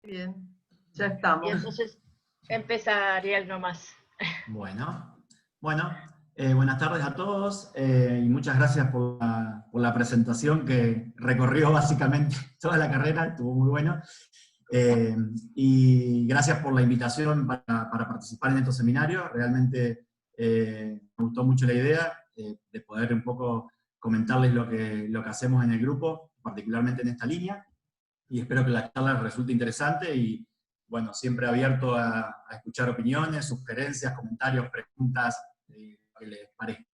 Bien, ya Y estamos. entonces empieza Ariel nomás. Bueno, buenas tardes a todos y muchas gracias por la presentación que recorrió básicamente toda la carrera, estuvo muy bueno. Y gracias por la invitación para participar en estos seminarios. Realmente me gustó mucho la idea de poder un poco comentarles lo que hacemos en el grupo, particularmente en esta línea, y espero que la charla resulte interesante y, bueno, siempre abierto a escuchar opiniones, sugerencias, comentarios, preguntas, lo que les parezca.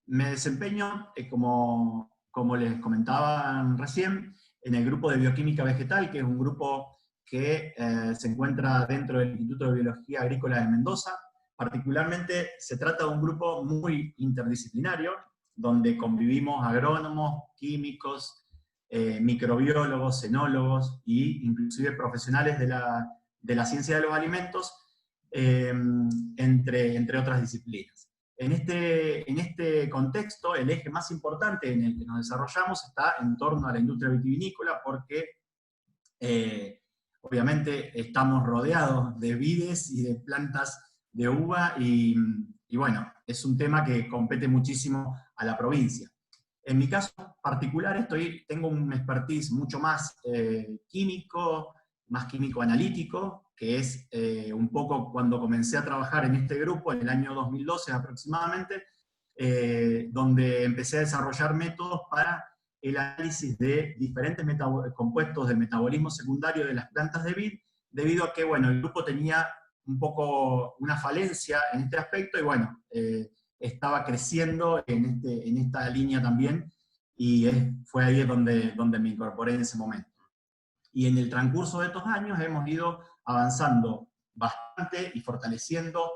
Me desempeño, como les comentaba recién, en el grupo de Bioquímica Vegetal, que es un grupo que se encuentra dentro del Instituto de Biología Agrícola de Mendoza. Particularmente se trata de un grupo muy interdisciplinario, donde convivimos agrónomos, químicos, microbiólogos, enólogos e inclusive profesionales de la ciencia de los alimentos, entre otras disciplinas. En este contexto, el eje más importante en el que nos desarrollamos está en torno a la industria vitivinícola, porque obviamente estamos rodeados de vides y de plantas de uva, y bueno, es un tema que compete muchísimo a la provincia. En mi caso particular tengo un expertise mucho más químico, más químico-analítico, que es un poco cuando comencé a trabajar en este grupo, en el año 2012 aproximadamente, donde empecé a desarrollar métodos para el análisis de diferentes compuestos del metabolismo secundario de las plantas de vid, debido a que, bueno, el grupo tenía un poco una falencia en este aspecto, y bueno, estaba creciendo en esta línea también, y fue ahí donde me incorporé en ese momento. Y en el transcurso de estos años hemos ido avanzando bastante y fortaleciendo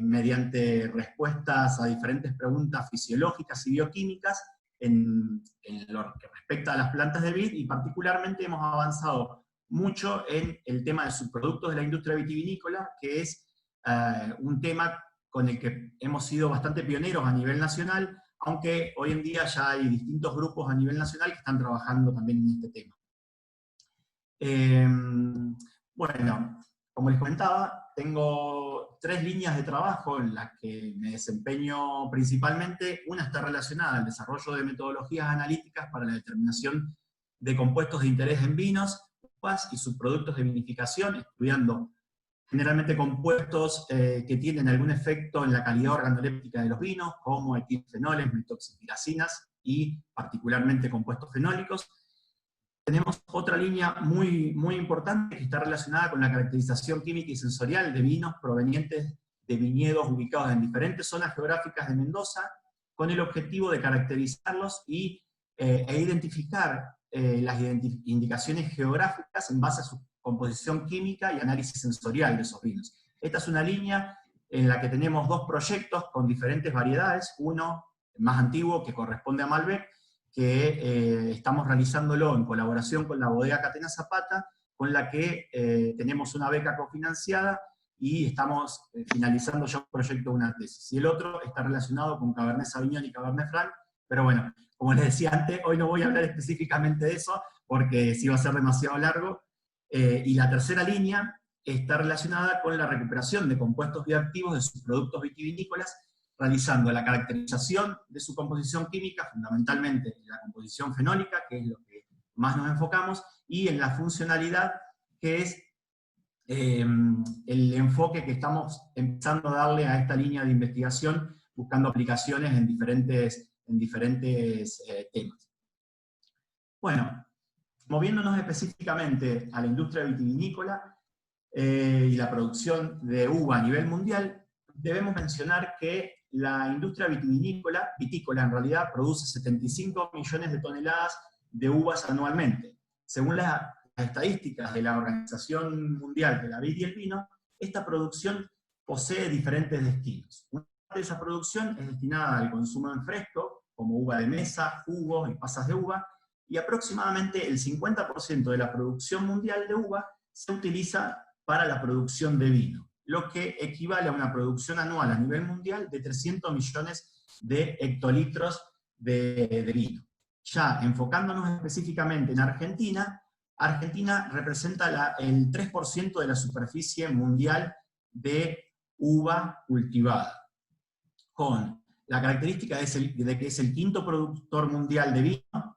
mediante respuestas a diferentes preguntas fisiológicas y bioquímicas en lo que respecta a las plantas de vid, y particularmente hemos avanzado mucho en el tema de subproductos de la industria vitivinícola, que es un tema con el que hemos sido bastante pioneros a nivel nacional, aunque hoy en día ya hay distintos grupos a nivel nacional que están trabajando también en este tema. Bueno, como les comentaba, tengo 3 líneas de trabajo en las que me desempeño principalmente. Una está relacionada al desarrollo de metodologías analíticas para la determinación de compuestos de interés en vinos, uvas y subproductos de vinificación, estudiando generalmente compuestos que tienen algún efecto en la calidad organoléptica de los vinos, como etilfenoles, metoxipiracinas y particularmente compuestos fenólicos. Tenemos otra línea muy, muy importante que está relacionada con la caracterización química y sensorial de vinos provenientes de viñedos ubicados en diferentes zonas geográficas de Mendoza, con el objetivo de caracterizarlos e identificar las indicaciones geográficas en base a su composición química y análisis sensorial de esos vinos. Esta es una línea en la que tenemos 2 proyectos con diferentes variedades, uno más antiguo que corresponde a Malbec, que estamos realizándolo en colaboración con la bodega Catena Zapata, con la que tenemos una beca cofinanciada y estamos finalizando ya un proyecto de una tesis. Y el otro está relacionado con Cabernet Sauvignon y Cabernet Franc, pero bueno, como les decía antes, hoy no voy a hablar específicamente de eso, porque sí va a ser demasiado largo. Y la tercera línea está relacionada con la recuperación de compuestos bioactivos de sus productos vitivinícolas, realizando la caracterización de su composición química, fundamentalmente la composición fenólica, que es lo que más nos enfocamos, y en la funcionalidad, que es el enfoque que estamos empezando a darle a esta línea de investigación, buscando aplicaciones en diferentes temas. Bueno, moviéndonos específicamente a la industria vitivinícola y la producción de uva a nivel mundial, debemos mencionar que la industria vitícola en realidad produce 75 millones de toneladas de uvas anualmente. Según las estadísticas de la Organización Mundial de la Vid y el Vino, esta producción posee diferentes destinos. Una parte de esa producción es destinada al consumo en fresco, como uva de mesa, jugos y pasas de uva, y aproximadamente el 50% de la producción mundial de uva se utiliza para la producción de vino, lo que equivale a una producción anual a nivel mundial de 300 millones de hectolitros de vino. Ya enfocándonos específicamente en Argentina, Argentina representa el 3% de la superficie mundial de uva cultivada, con la característica de que es el quinto productor mundial de vino,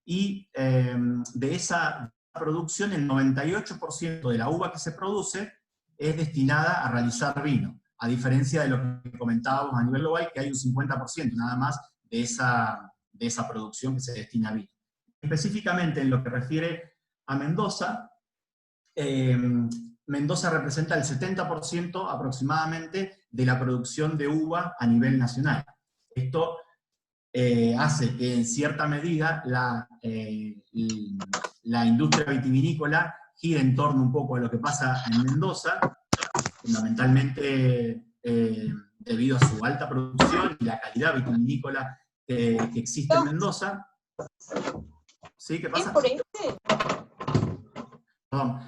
y de esa producción el 98% de la uva que se produce es destinada a realizar vino, a diferencia de lo que comentábamos a nivel global, que hay un 50% nada más de esa producción que se destina a vino. Específicamente en lo que refiere a Mendoza, Mendoza representa el 70% aproximadamente de la producción de uva a nivel nacional. Esto hace que en cierta medida la industria vitivinícola gire en torno un poco a lo que pasa en Mendoza, fundamentalmente debido a su alta producción y la calidad vitivinícola que existe en Mendoza. ¿Sí? ¿Qué pasa? Perdón.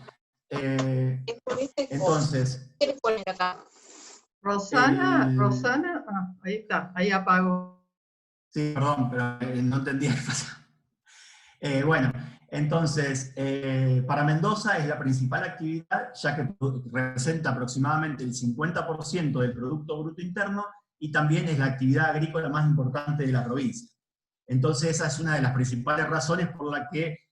Entonces, ¿qué les ponen acá? Rosana, ahí está, ahí apago. Sí, perdón, pero no entendía qué pasa. Bueno, entonces, para Mendoza es la principal actividad, ya que representa aproximadamente el 50% del Producto Bruto Interno, y también es la actividad agrícola más importante de la provincia. Entonces, esa es una de las principales razones por la que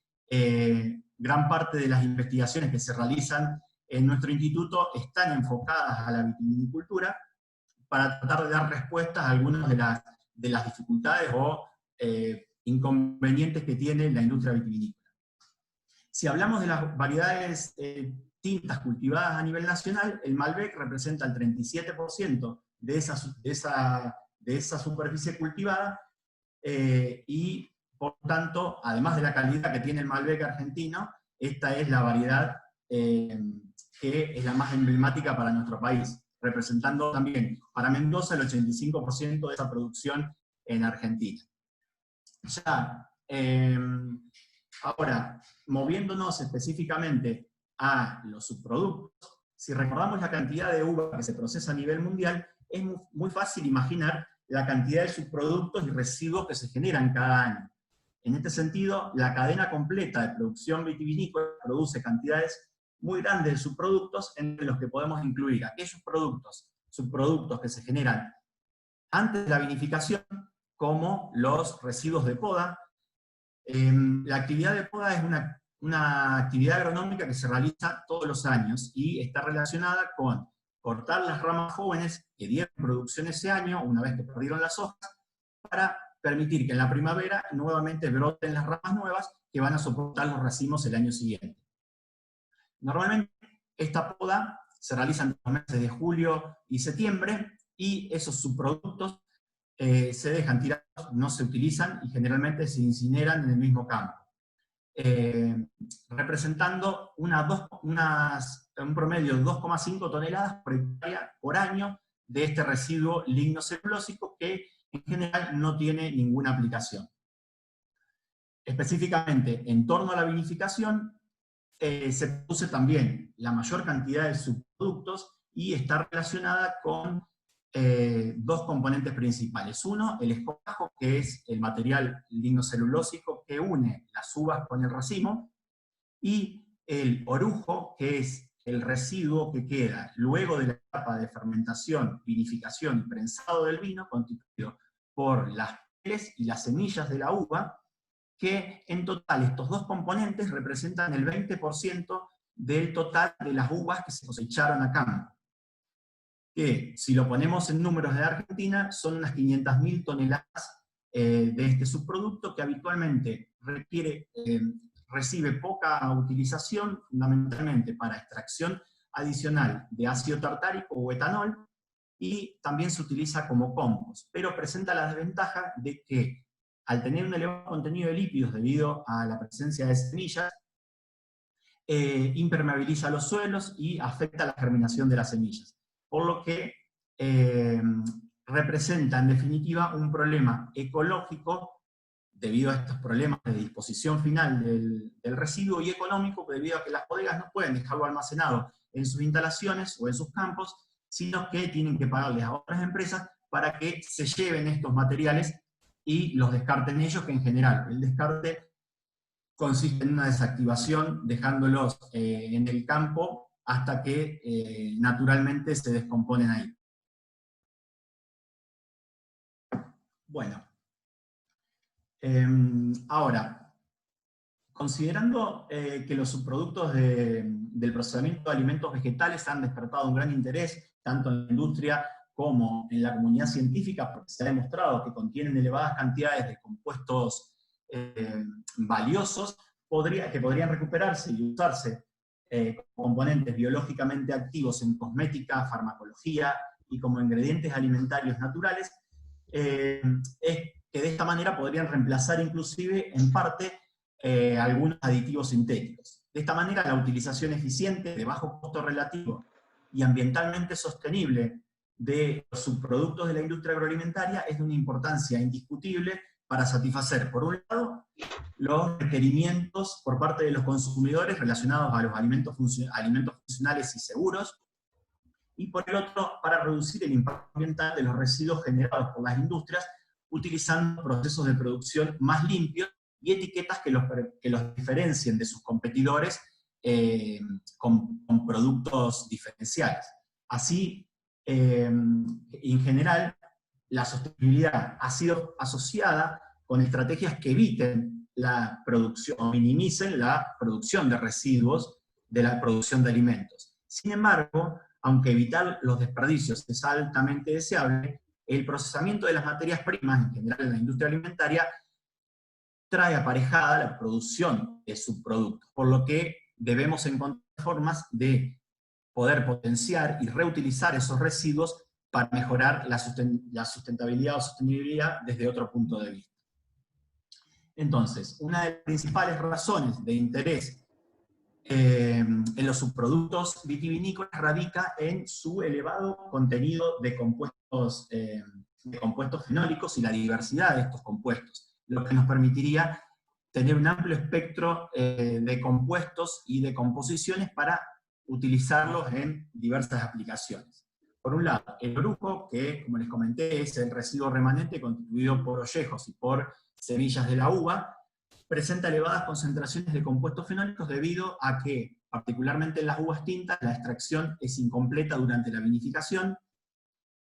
gran parte de las investigaciones que se realizan en nuestro instituto están enfocadas a la vitivinicultura, para tratar de dar respuestas a algunas de las dificultades o inconvenientes que tiene la industria vitivinícola. Si hablamos de las variedades tintas cultivadas a nivel nacional, el Malbec representa el 37% de esa superficie cultivada, y por tanto, además de la calidad que tiene el Malbec argentino, esta es la variedad que es la más emblemática para nuestro país, representando también para Mendoza el 85% de esa producción en Argentina. Ya, ahora, moviéndonos específicamente a los subproductos, si recordamos la cantidad de uva que se procesa a nivel mundial, es muy fácil imaginar la cantidad de subproductos y residuos que se generan cada año. En este sentido, la cadena completa de producción vitivinícola produce cantidades muy grandes de subproductos, entre los que podemos incluir aquellos subproductos que se generan antes de la vinificación, como los residuos de poda. La actividad de poda es una actividad agronómica que se realiza todos los años y está relacionada con cortar las ramas jóvenes que dieron producción ese año, una vez que perdieron las hojas, para permitir que en la primavera nuevamente broten las ramas nuevas que van a soportar los racimos el año siguiente. Normalmente esta poda se realiza en los meses de julio y septiembre, y esos subproductos se dejan tirados, no se utilizan y generalmente se incineran en el mismo campo, representando un promedio de 2,5 toneladas por hectárea por año de este residuo lignocelulósico, que en general no tiene ninguna aplicación. Específicamente, en torno a la vinificación, se produce también la mayor cantidad de subproductos y está relacionada con dos componentes principales. Uno, el escobajo, que es el material lignocelulósico que une las uvas con el racimo, y el orujo, que es el residuo que queda luego de la etapa de fermentación, vinificación y prensado del vino, constituido por las pieles y las semillas de la uva, que en total estos dos componentes representan el 20% del total de las uvas que se cosecharon a campo. Que si lo ponemos en números de Argentina, son unas 500.000 toneladas de este subproducto, que habitualmente recibe poca utilización, fundamentalmente para extracción adicional de ácido tartárico o etanol, y también se utiliza como compost, pero presenta la desventaja de que, al tener un elevado contenido de lípidos debido a la presencia de semillas, impermeabiliza los suelos y afecta la germinación de las semillas, por lo que representa en definitiva un problema ecológico debido a estos problemas de disposición final del residuo, y económico debido a que las bodegas no pueden dejarlo almacenado en sus instalaciones o en sus campos, sino que tienen que pagarles a otras empresas para que se lleven estos materiales y los descartenellos, que en general el descarte consiste en una desactivación, dejándolos en el campo hasta que naturalmente se descomponen ahí. Bueno, ahora, considerando que los subproductos del procesamiento de alimentos vegetales han despertado un gran interés, tanto en la industria como en la comunidad científica, porque se ha demostrado que contienen elevadas cantidades de compuestos valiosos, que podrían recuperarse y usarse como componentes biológicamente activos en cosmética, farmacología y como ingredientes alimentarios naturales, es que de esta manera podrían reemplazar inclusive en parte algunos aditivos sintéticos. De esta manera la utilización eficiente, de bajo costo relativo y ambientalmente sostenible de los subproductos de la industria agroalimentaria es de una importancia indiscutible para satisfacer, por un lado, los requerimientos por parte de los consumidores relacionados a los alimentos funcionales y seguros, y por el otro, para reducir el impacto ambiental de los residuos generados por las industrias, utilizando procesos de producción más limpios y etiquetas que los diferencien de sus competidores con productos diferenciales. Así, en general, la sostenibilidad ha sido asociada con estrategias que eviten la producción o minimicen la producción de residuos de la producción de alimentos. Sin embargo, aunque evitar los desperdicios es altamente deseable, el procesamiento de las materias primas, en general en la industria alimentaria, trae aparejada la producción de subproductos, por lo que debemos encontrar formas de poder potenciar y reutilizar esos residuos para mejorar la sustentabilidad o sostenibilidad desde otro punto de vista. Entonces, una de las principales razones de interés en los subproductos vitivinícolas radica en su elevado contenido de compuestos fenólicos y la diversidad de estos compuestos, lo que nos permitiría tener un amplio espectro de compuestos y de composiciones para utilizarlos en diversas aplicaciones. Por un lado, el orujo, que como les comenté es el residuo remanente constituido por ollejos y por semillas de la uva, presenta elevadas concentraciones de compuestos fenólicos debido a que, particularmente en las uvas tintas, la extracción es incompleta durante la vinificación,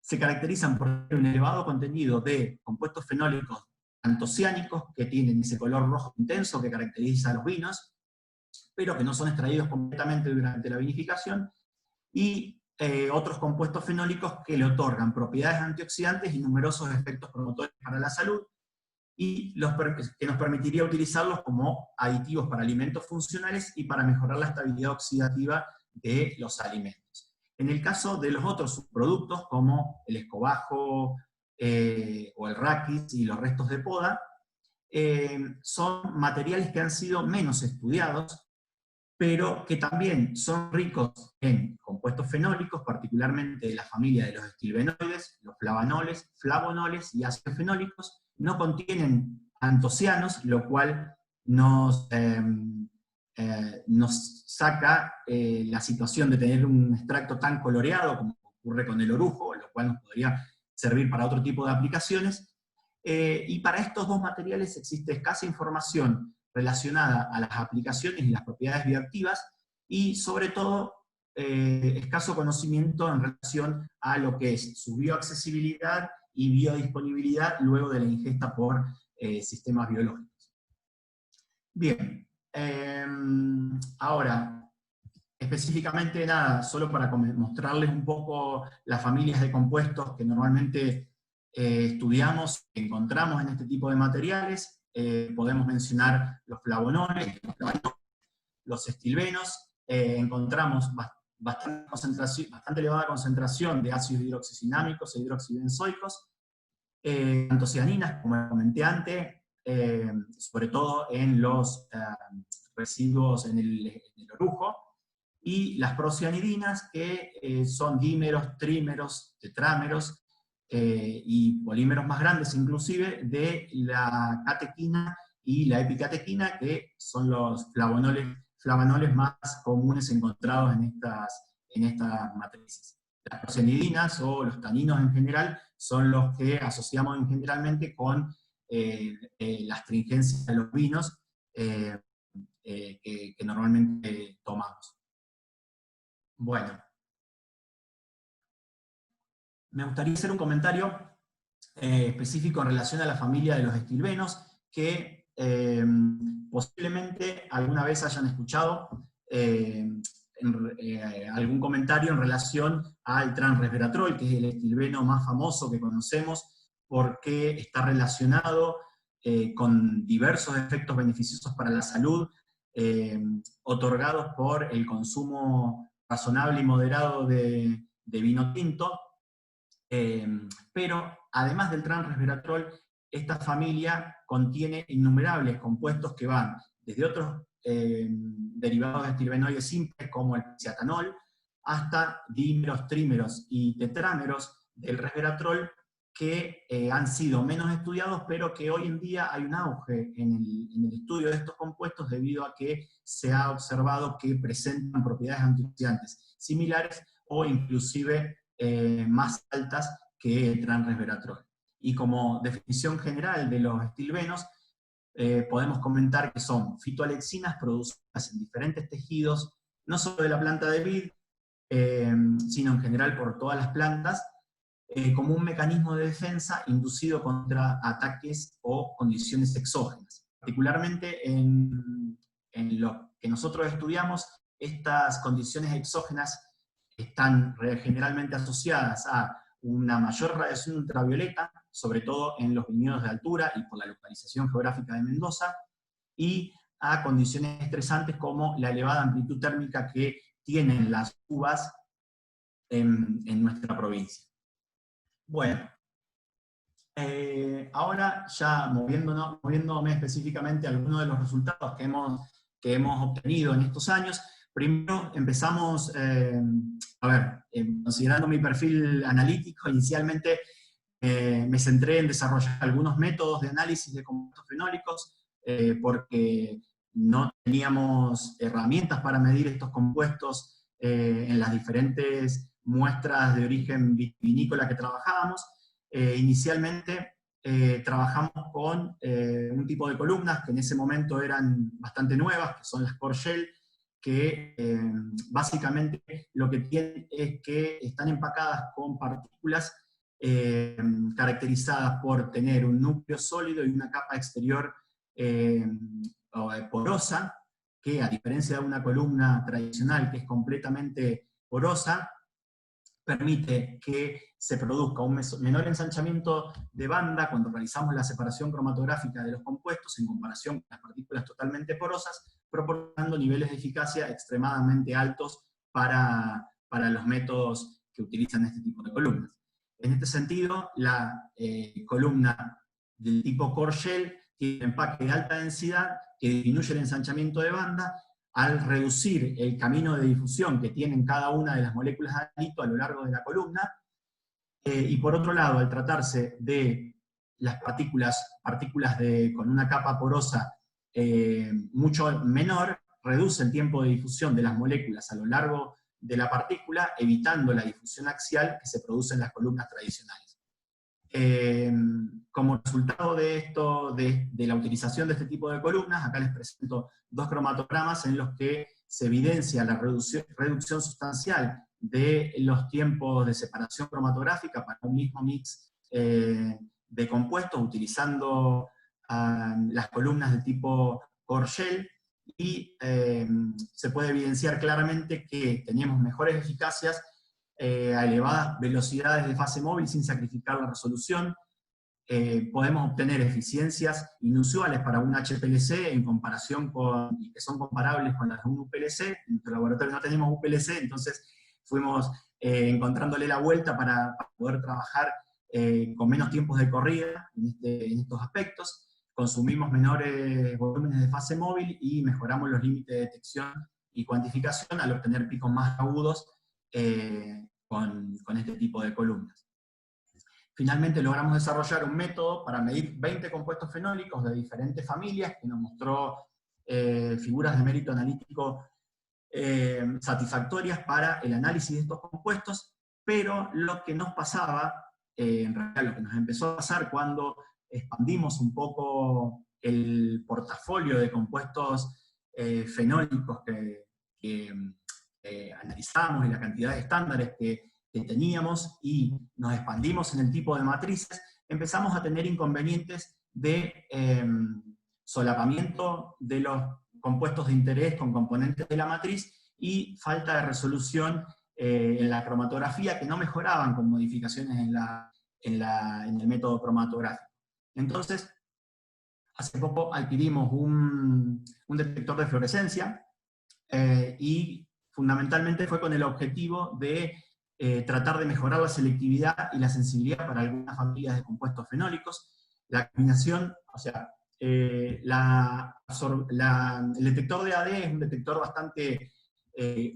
se caracterizan por un elevado contenido de compuestos fenólicos antociánicos, que tienen ese color rojo intenso que caracteriza a los vinos, pero que no son extraídos completamente durante la vinificación, y otros compuestos fenólicos que le otorgan propiedades antioxidantes y numerosos efectos promotores para la salud, y que nos permitiría utilizarlos como aditivos para alimentos funcionales y para mejorar la estabilidad oxidativa de los alimentos. En el caso de los otros subproductos, como el escobajo o el raquis y los restos de poda, son materiales que han sido menos estudiados, pero que también son ricos en compuestos fenólicos, particularmente de la familia de los estilbenoides, los flavonoles y ácidos fenólicos. No contienen antocianos, lo cual nos saca la situación de tener un extracto tan coloreado como ocurre con el orujo, lo cual nos podría servir para otro tipo de aplicaciones. Y para estos dos materiales existe escasa información relacionada a las aplicaciones y las propiedades bioactivas, y sobre todo escaso conocimiento en relación a lo que es su bioaccesibilidad y biodisponibilidad luego de la ingesta por sistemas biológicos. Bien, ahora, específicamente nada, solo para mostrarles un poco las familias de compuestos que normalmente estudiamos, encontramos en este tipo de materiales. Podemos mencionar los flavonoles, los estilbenos, encontramos bastante elevada concentración de ácidos hidroxicinámicos e hidroxibenzoicos, antocianinas, como comenté antes, sobre todo en los residuos en el orujo, y las procianidinas, que son dímeros, trímeros, tetrámeros, y polímeros más grandes inclusive, de la catequina y la epicatequina, que son los flavonoles más comunes encontrados en estas matrices. Las procianidinas o los taninos en general son los que asociamos generalmente con la astringencia de los vinos que normalmente tomamos. Bueno, me gustaría hacer un comentario específico en relación a la familia de los estilbenos, que posiblemente alguna vez hayan escuchado algún comentario en relación al transresveratrol, que es el estilbeno más famoso que conocemos, porque está relacionado con diversos efectos beneficiosos para la salud, otorgados por el consumo razonable y moderado de vino tinto. Pero además del transresveratrol, esta familia contiene innumerables compuestos que van desde otros derivados de estilbenoides simples como el ciatanol, hasta dímeros, trímeros y tetrámeros del resveratrol, que han sido menos estudiados, pero que hoy en día hay un auge en el estudio de estos compuestos debido a que se ha observado que presentan propiedades antioxidantes similares o inclusive más altas que el transresveratrol. Y como definición general de los estilbenos, podemos comentar que son fitoalexinas producidas en diferentes tejidos, no solo de la planta de vid, sino en general por todas las plantas, como un mecanismo de defensa inducido contra ataques o condiciones exógenas. Particularmente en lo que nosotros estudiamos, estas condiciones exógenas están generalmente asociadas a una mayor radiación ultravioleta, sobre todo en los viñedos de altura y por la localización geográfica de Mendoza, y a condiciones estresantes como la elevada amplitud térmica que tienen las uvas en nuestra provincia. Bueno, ahora ya moviéndome específicamente a algunos de los resultados que hemos obtenido en estos años. Primero empezamos, considerando mi perfil analítico, inicialmente me centré en desarrollar algunos métodos de análisis de compuestos fenólicos, porque no teníamos herramientas para medir estos compuestos en las diferentes muestras de origen vinícola que trabajábamos. Inicialmente trabajamos con un tipo de columnas que en ese momento eran bastante nuevas, que son las core shell, que básicamente lo que tienen es que están empacadas con partículas caracterizadas por tener un núcleo sólido y una capa exterior porosa, que a diferencia de una columna tradicional que es completamente porosa, permite que se produzca un menor ensanchamiento de banda cuando realizamos la separación cromatográfica de los compuestos en comparación con las partículas totalmente porosas, proporcionando niveles de eficacia extremadamente altos para los métodos que utilizan este tipo de columnas. En este sentido, la columna del tipo core shell tiene un empaque de alta densidad que disminuye el ensanchamiento de banda al reducir el camino de difusión que tienen cada una de las moléculas de halito a lo largo de la columna, y por otro lado, al tratarse de las partículas con una capa porosa mucho menor, reduce el tiempo de difusión de las moléculas a lo largo de la partícula, evitando la difusión axial que se produce en las columnas tradicionales. Como resultado de esto, de la utilización de este tipo de columnas, acá les presento dos cromatogramas en los que se evidencia la reducción sustancial de los tiempos de separación cromatográfica para un mismo mix de compuestos, utilizando las columnas de tipo core shell, y se puede evidenciar claramente que teníamos mejores eficacias a elevadas velocidades de fase móvil sin sacrificar la resolución. Podemos obtener eficiencias inusuales para un HPLC en comparación y que son comparables con las de un UPLC. En nuestro laboratorio no tenemos UPLC, entonces fuimos encontrándole la vuelta para poder trabajar con menos tiempos de corrida en estos aspectos. Consumimos menores volúmenes de fase móvil y mejoramos los límites de detección y cuantificación al obtener picos más agudos con este tipo de columnas. Finalmente logramos desarrollar un método para medir 20 compuestos fenólicos de diferentes familias, que nos mostró figuras de mérito analítico satisfactorias para el análisis de estos compuestos, pero lo que nos pasaba, en realidad lo que nos empezó a pasar cuando expandimos un poco el portafolio de compuestos fenólicos que analizamos y la cantidad de estándares que teníamos, y nos expandimos en el tipo de matrices, empezamos a tener inconvenientes de solapamiento de los compuestos de interés con componentes de la matriz y falta de resolución en la cromatografía, que no mejoraban con modificaciones en el método cromatográfico. Entonces, hace poco adquirimos un detector de fluorescencia y fundamentalmente fue con el objetivo de tratar de mejorar la selectividad y la sensibilidad para algunas familias de compuestos fenólicos. La combinación, o sea, el detector de AD es un detector bastante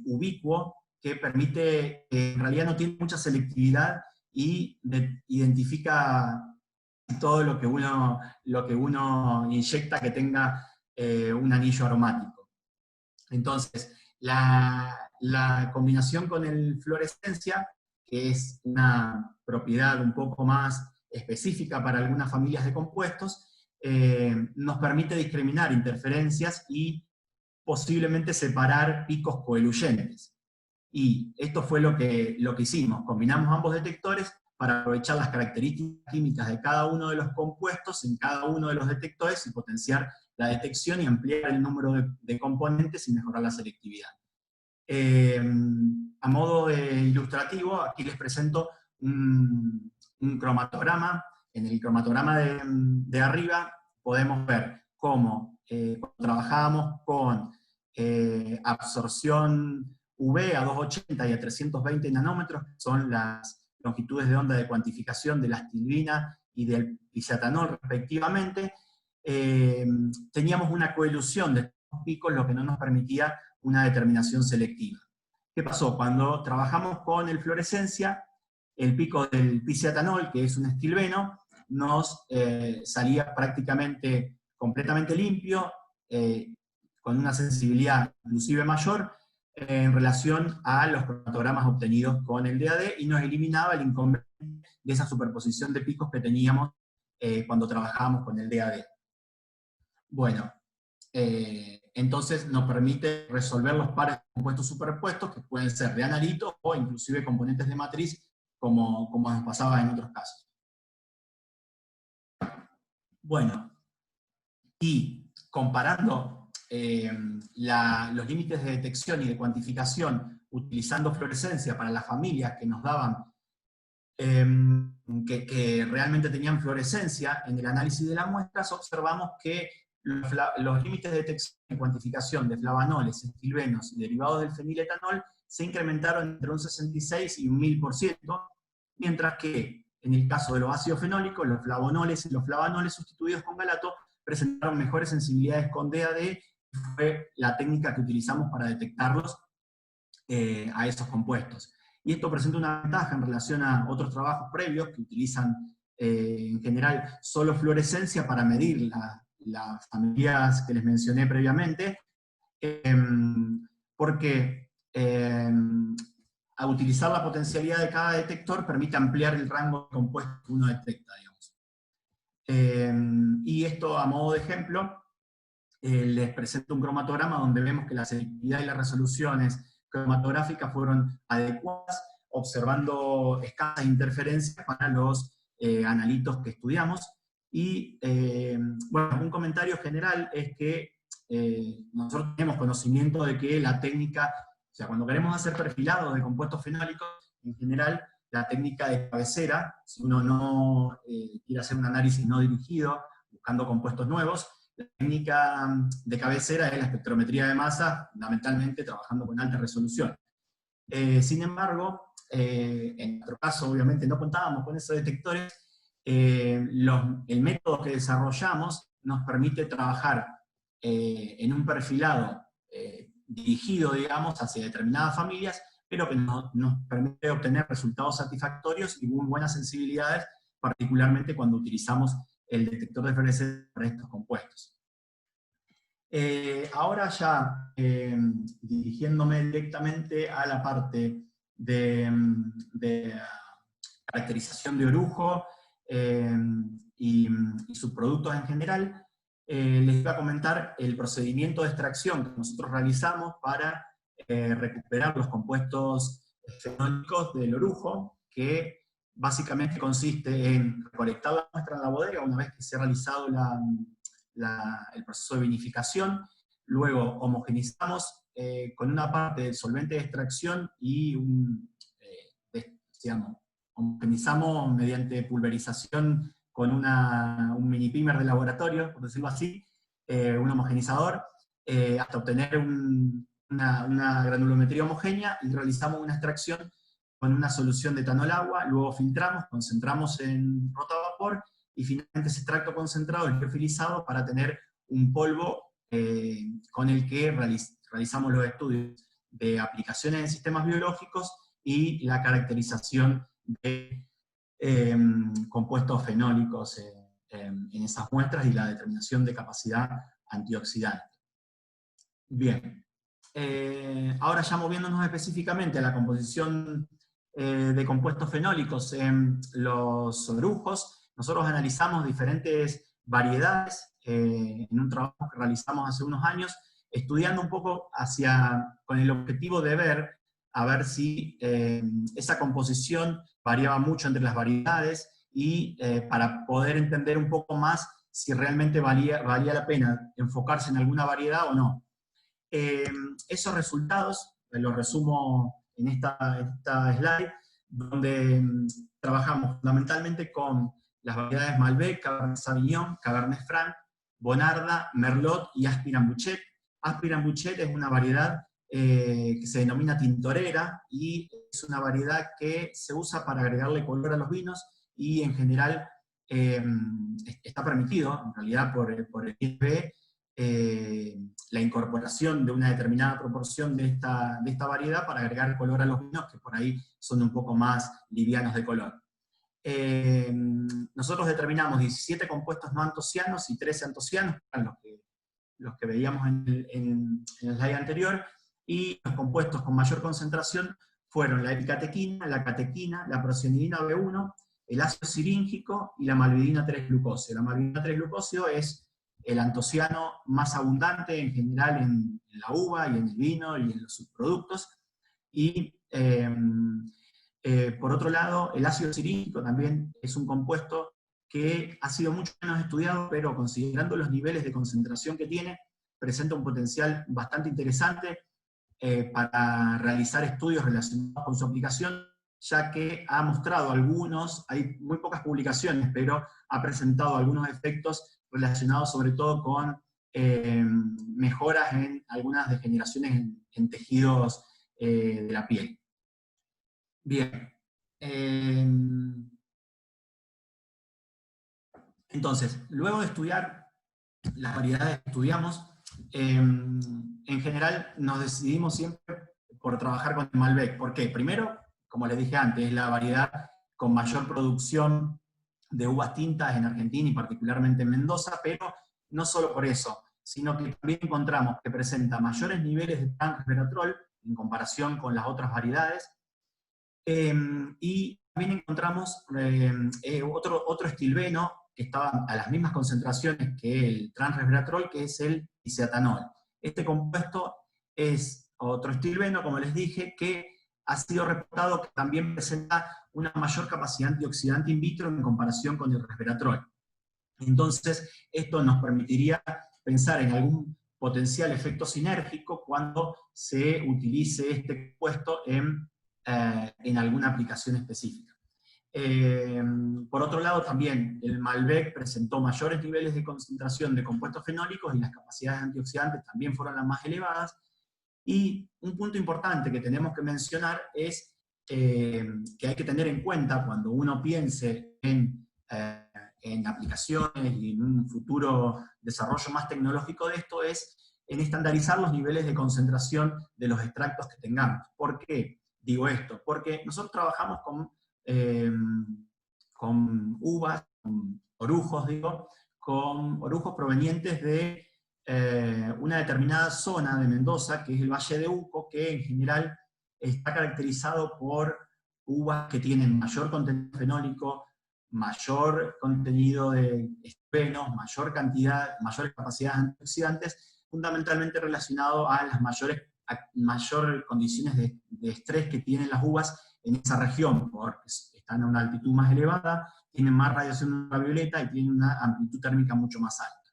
ubicuo, que permite, en realidad no tiene mucha selectividad y identifica todo lo que uno inyecta que tenga un anillo aromático. Entonces, la combinación con el fluorescencia, que es una propiedad un poco más específica para algunas familias de compuestos, nos permite discriminar interferencias y posiblemente separar picos coeluyentes. Y esto fue lo que hicimos. Combinamos ambos detectores para aprovechar las características químicas de cada uno de los compuestos en cada uno de los detectores y potenciar la detección y ampliar el número de componentes y mejorar la selectividad. A modo ilustrativo, aquí les presento un cromatograma. En el cromatograma de arriba podemos ver cómo cuando trabajábamos con absorción UV a 280 y a 320 nanómetros, que son las longitudes de onda de cuantificación de la astilbina y del bisatanol respectivamente, teníamos una coelución de estos picos, lo que no nos permitía una determinación selectiva. ¿Qué pasó? Cuando trabajamos con el fluorescencia, el pico del biciatanol, que es un estilbeno, nos salía prácticamente completamente limpio, con una sensibilidad inclusive mayor, en relación a los cromatogramas obtenidos con el DAD, y nos eliminaba el inconveniente de esa superposición de picos que teníamos cuando trabajábamos con el DAD. Bueno, entonces nos permite resolver los pares de compuestos superpuestos, que pueden ser de analito o inclusive componentes de matriz, como nos pasaba en otros casos. Bueno, y comparando los límites de detección y de cuantificación utilizando fluorescencia para las familias que nos daban, que realmente tenían fluorescencia en el análisis de las muestras, observamos que los límites de detección y cuantificación de flavanoles, estilbenos y derivados del feniletanol se incrementaron entre un 66 y un 1000%, mientras que en el caso de los ácidos fenólicos, los flavonoles y los flavanoles sustituidos con galato presentaron mejores sensibilidades con DAD, y fue la técnica que utilizamos para detectarlos a esos compuestos. Y esto presenta una ventaja en relación a otros trabajos previos que utilizan en general solo fluorescencia para medir las familias que les mencioné previamente, porque a utilizar la potencialidad de cada detector permite ampliar el rango de compuestos que uno detecta, digamos. Y esto, a modo de ejemplo, les presento un cromatograma donde vemos que la selectividad y las resoluciones cromatográficas fueron adecuadas, observando escasas interferencias para los analitos que estudiamos. Y bueno, un comentario general es que nosotros tenemos conocimiento de que la técnica, o sea, cuando queremos hacer perfilados de compuestos fenólicos, en general, la técnica de cabecera, si uno no quiere hacer un análisis no dirigido, buscando compuestos nuevos, la técnica de cabecera es la espectrometría de masa, fundamentalmente trabajando con alta resolución. Sin embargo, en nuestro caso obviamente no contábamos con esos detectores. El método que desarrollamos nos permite trabajar en un perfilado dirigido, digamos, hacia determinadas familias, pero que nos permite obtener resultados satisfactorios y muy buenas sensibilidades, particularmente cuando utilizamos el detector de fluorescencia para estos compuestos. Ahora ya dirigiéndome directamente a la parte de caracterización de orujo, y subproductos en general, les iba a comentar el procedimiento de extracción que nosotros realizamos para recuperar los compuestos fenólicos del orujo, que básicamente consiste en recolectar la muestra en la bodega una vez que se ha realizado el proceso de vinificación, luego homogenizamos con una parte del solvente de extracción y homogenizamos mediante pulverización con un mini primer de laboratorio, por decirlo así, un homogenizador, hasta obtener una granulometría homogénea, y realizamos una extracción con una solución de etanol-agua, luego filtramos, concentramos en rotavapor, y finalmente ese extracto concentrado es liofilizado para tener un polvo con el que realizamos los estudios de aplicaciones en sistemas biológicos y la caracterización de compuestos fenólicos en esas muestras y la determinación de capacidad antioxidante. Bien, ahora ya moviéndonos específicamente a la composición de compuestos fenólicos en los orujos, nosotros analizamos diferentes variedades en un trabajo que realizamos hace unos años, estudiando un poco con el objetivo de ver si esa composición variaba mucho entre las variedades, y para poder entender un poco más si realmente valía la pena enfocarse en alguna variedad o no. Esos resultados los resumo en esta slide, donde trabajamos fundamentalmente con las variedades Malbec, Cabernet Sauvignon, Cabernet Franc, Bonarda, Merlot y Aspirant-Bouschet. Aspirant-Bouschet es una variedad que se denomina tintorera, y es una variedad que se usa para agregarle color a los vinos, y en general está permitido, en realidad por el INPE, la incorporación de una determinada proporción de esta variedad para agregar color a los vinos que por ahí son un poco más livianos de color. Nosotros determinamos 17 compuestos no antocianos y 13 antocianos, que eran los que veíamos en el slide anterior, y los compuestos con mayor concentración fueron la epicatequina, la catequina, la procionidina B1, el ácido siríngico y la malvidina 3-glucósido. La malvidina 3-glucósido es el antociano más abundante en general en la uva y en el vino y en los subproductos. Y por otro lado, el ácido siríngico también es un compuesto que ha sido mucho menos estudiado, pero considerando los niveles de concentración que tiene, presenta un potencial bastante interesante para realizar estudios relacionados con su aplicación, ya que ha mostrado hay muy pocas publicaciones, pero ha presentado algunos efectos relacionados sobre todo con mejoras en algunas degeneraciones en tejidos de la piel. Bien. Entonces, luego de estudiar las variedades que estudiamos, en general nos decidimos siempre por trabajar con el Malbec. ¿Por qué? Primero, como les dije antes, es la variedad con mayor producción de uvas tintas en Argentina y particularmente en Mendoza, pero no solo por eso, sino que también encontramos que presenta mayores niveles de resveratrol en comparación con las otras variedades, y también encontramos otro estilbeno que estaba a las mismas concentraciones que el transresveratrol, que es el iseatanol. Este compuesto es otro estilbeno, como les dije, que ha sido reportado que también presenta una mayor capacidad antioxidante in vitro en comparación con el resveratrol. Entonces, esto nos permitiría pensar en algún potencial efecto sinérgico cuando se utilice este compuesto en alguna aplicación específica. Por otro lado, también el Malbec presentó mayores niveles de concentración de compuestos fenólicos y las capacidades antioxidantes también fueron las más elevadas. Y un punto importante que tenemos que mencionar es que hay que tener en cuenta cuando uno piense en aplicaciones y en un futuro desarrollo más tecnológico de esto, es en estandarizar los niveles de concentración de los extractos que tengamos. ¿Por qué digo esto? Porque nosotros trabajamos con uvas, con orujos, con orujos provenientes de una determinada zona de Mendoza, que es el Valle de Uco, que en general está caracterizado por uvas que tienen mayor contenido fenólico, mayor contenido de estrenos, mayor cantidad, mayores capacidades antioxidantes, fundamentalmente relacionado a las mayor condiciones de estrés que tienen las uvas en esa región, porque están a una altitud más elevada, tienen más radiación ultravioleta y tienen una amplitud térmica mucho más alta.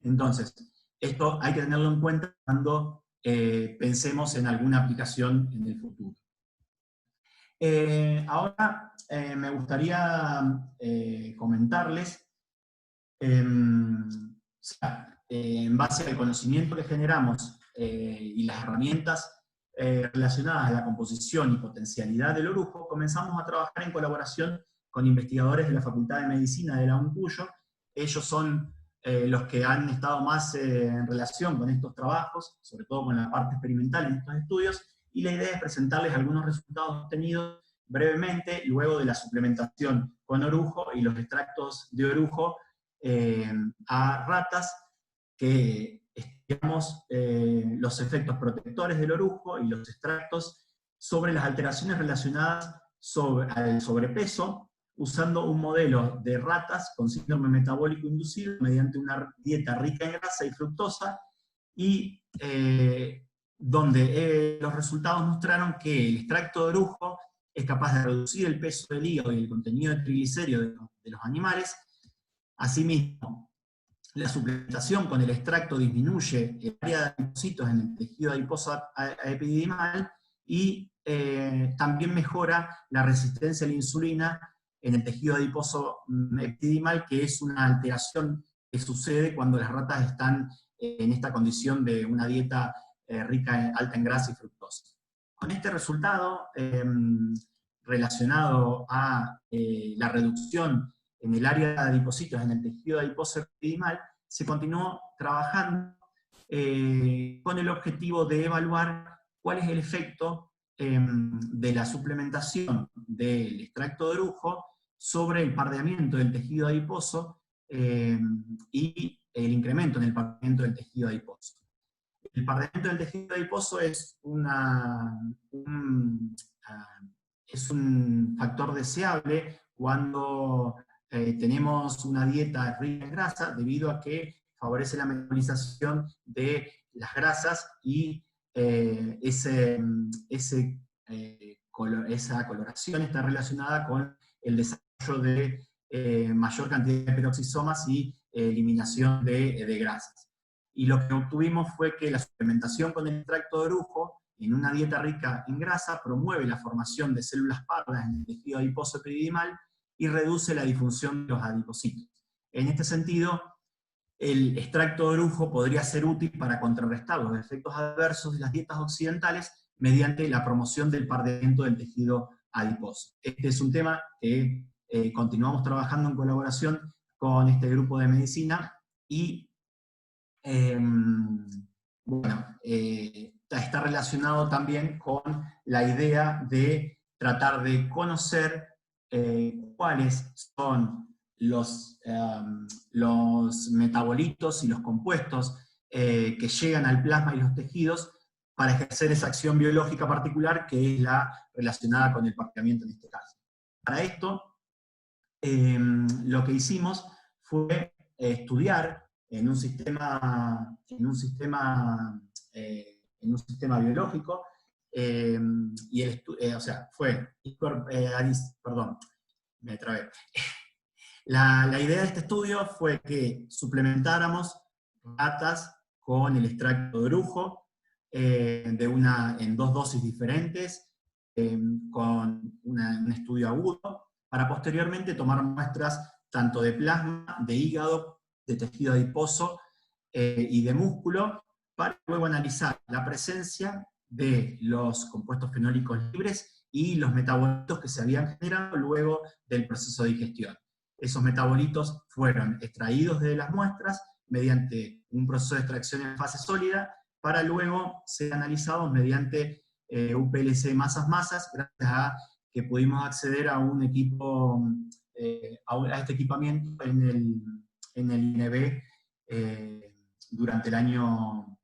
Entonces, esto hay que tenerlo en cuenta cuando pensemos en alguna aplicación en el futuro. Ahora me gustaría comentarles, en base al conocimiento que generamos y las herramientas relacionadas a la composición y potencialidad del orujo, comenzamos a trabajar en colaboración con investigadores de la Facultad de Medicina de la UNCUYO. Ellos son los que han estado más en relación con estos trabajos, sobre todo con la parte experimental en estos estudios, y la idea es presentarles algunos resultados obtenidos brevemente luego de la suplementación con orujo y los extractos de orujo a ratas, que estudiamos los efectos protectores del orujo y los extractos sobre las alteraciones relacionadas al sobrepeso, usando un modelo de ratas con síndrome metabólico inducido mediante una dieta rica en grasa y fructosa, y donde los resultados mostraron que el extracto de orujo es capaz de reducir el peso del hígado y el contenido de triglicéridos de los animales. Asimismo, la suplementación con el extracto disminuye el área de adipocitos en el tejido adiposo epididimal y también mejora la resistencia a la insulina en el tejido adiposo epididimal, que es una alteración que sucede cuando las ratas están en esta condición de una dieta alta en grasa y fructosa. Con este resultado, relacionado a la reducción en el área de adipocitos en el tejido adiposo epididimal, se continuó trabajando con el objetivo de evaluar cuál es el efecto de la suplementación del extracto de orujo sobre el pardeamiento del tejido adiposo y el incremento en el pardeamiento del tejido adiposo. El pardeamiento del tejido adiposo es un factor deseable cuando tenemos una dieta rica en grasa, debido a que favorece la metabolización de las grasas y esa coloración está relacionada con el desarrollo de mayor cantidad de peroxisomas y eliminación de grasas. Y lo que obtuvimos fue que la suplementación con el extracto de orujo en una dieta rica en grasa promueve la formación de células pardas en el tejido adiposo epididimal y reduce la disfunción de los adipocitos. En este sentido, el extracto de orujo podría ser útil para contrarrestar los efectos adversos de las dietas occidentales mediante la promoción del pardeamiento del tejido adiposo. Este es un tema que continuamos trabajando en colaboración con este grupo de medicina y bueno, está relacionado también con la idea de tratar de conocer cuáles son los metabolitos y los compuestos que llegan al plasma y los tejidos para ejercer esa acción biológica particular que es la relacionada con el pardeamiento en este caso. Para esto, lo que hicimos fue estudiar en un sistema biológico, o sea, fue, perdón, me trabé. La idea de este estudio fue que suplementáramos ratas con el extracto de orujo en 2 dosis diferentes, con un estudio agudo, para posteriormente tomar muestras tanto de plasma, de hígado, de tejido adiposo y de músculo, para luego analizar la presencia de los compuestos fenólicos libres y los metabolitos que se habían generado luego del proceso de digestión. Esos metabolitos fueron extraídos de las muestras mediante un proceso de extracción en fase sólida, para luego ser analizados mediante UPLC masas, gracias a que pudimos acceder a un equipo, a este equipamiento en el INB durante el año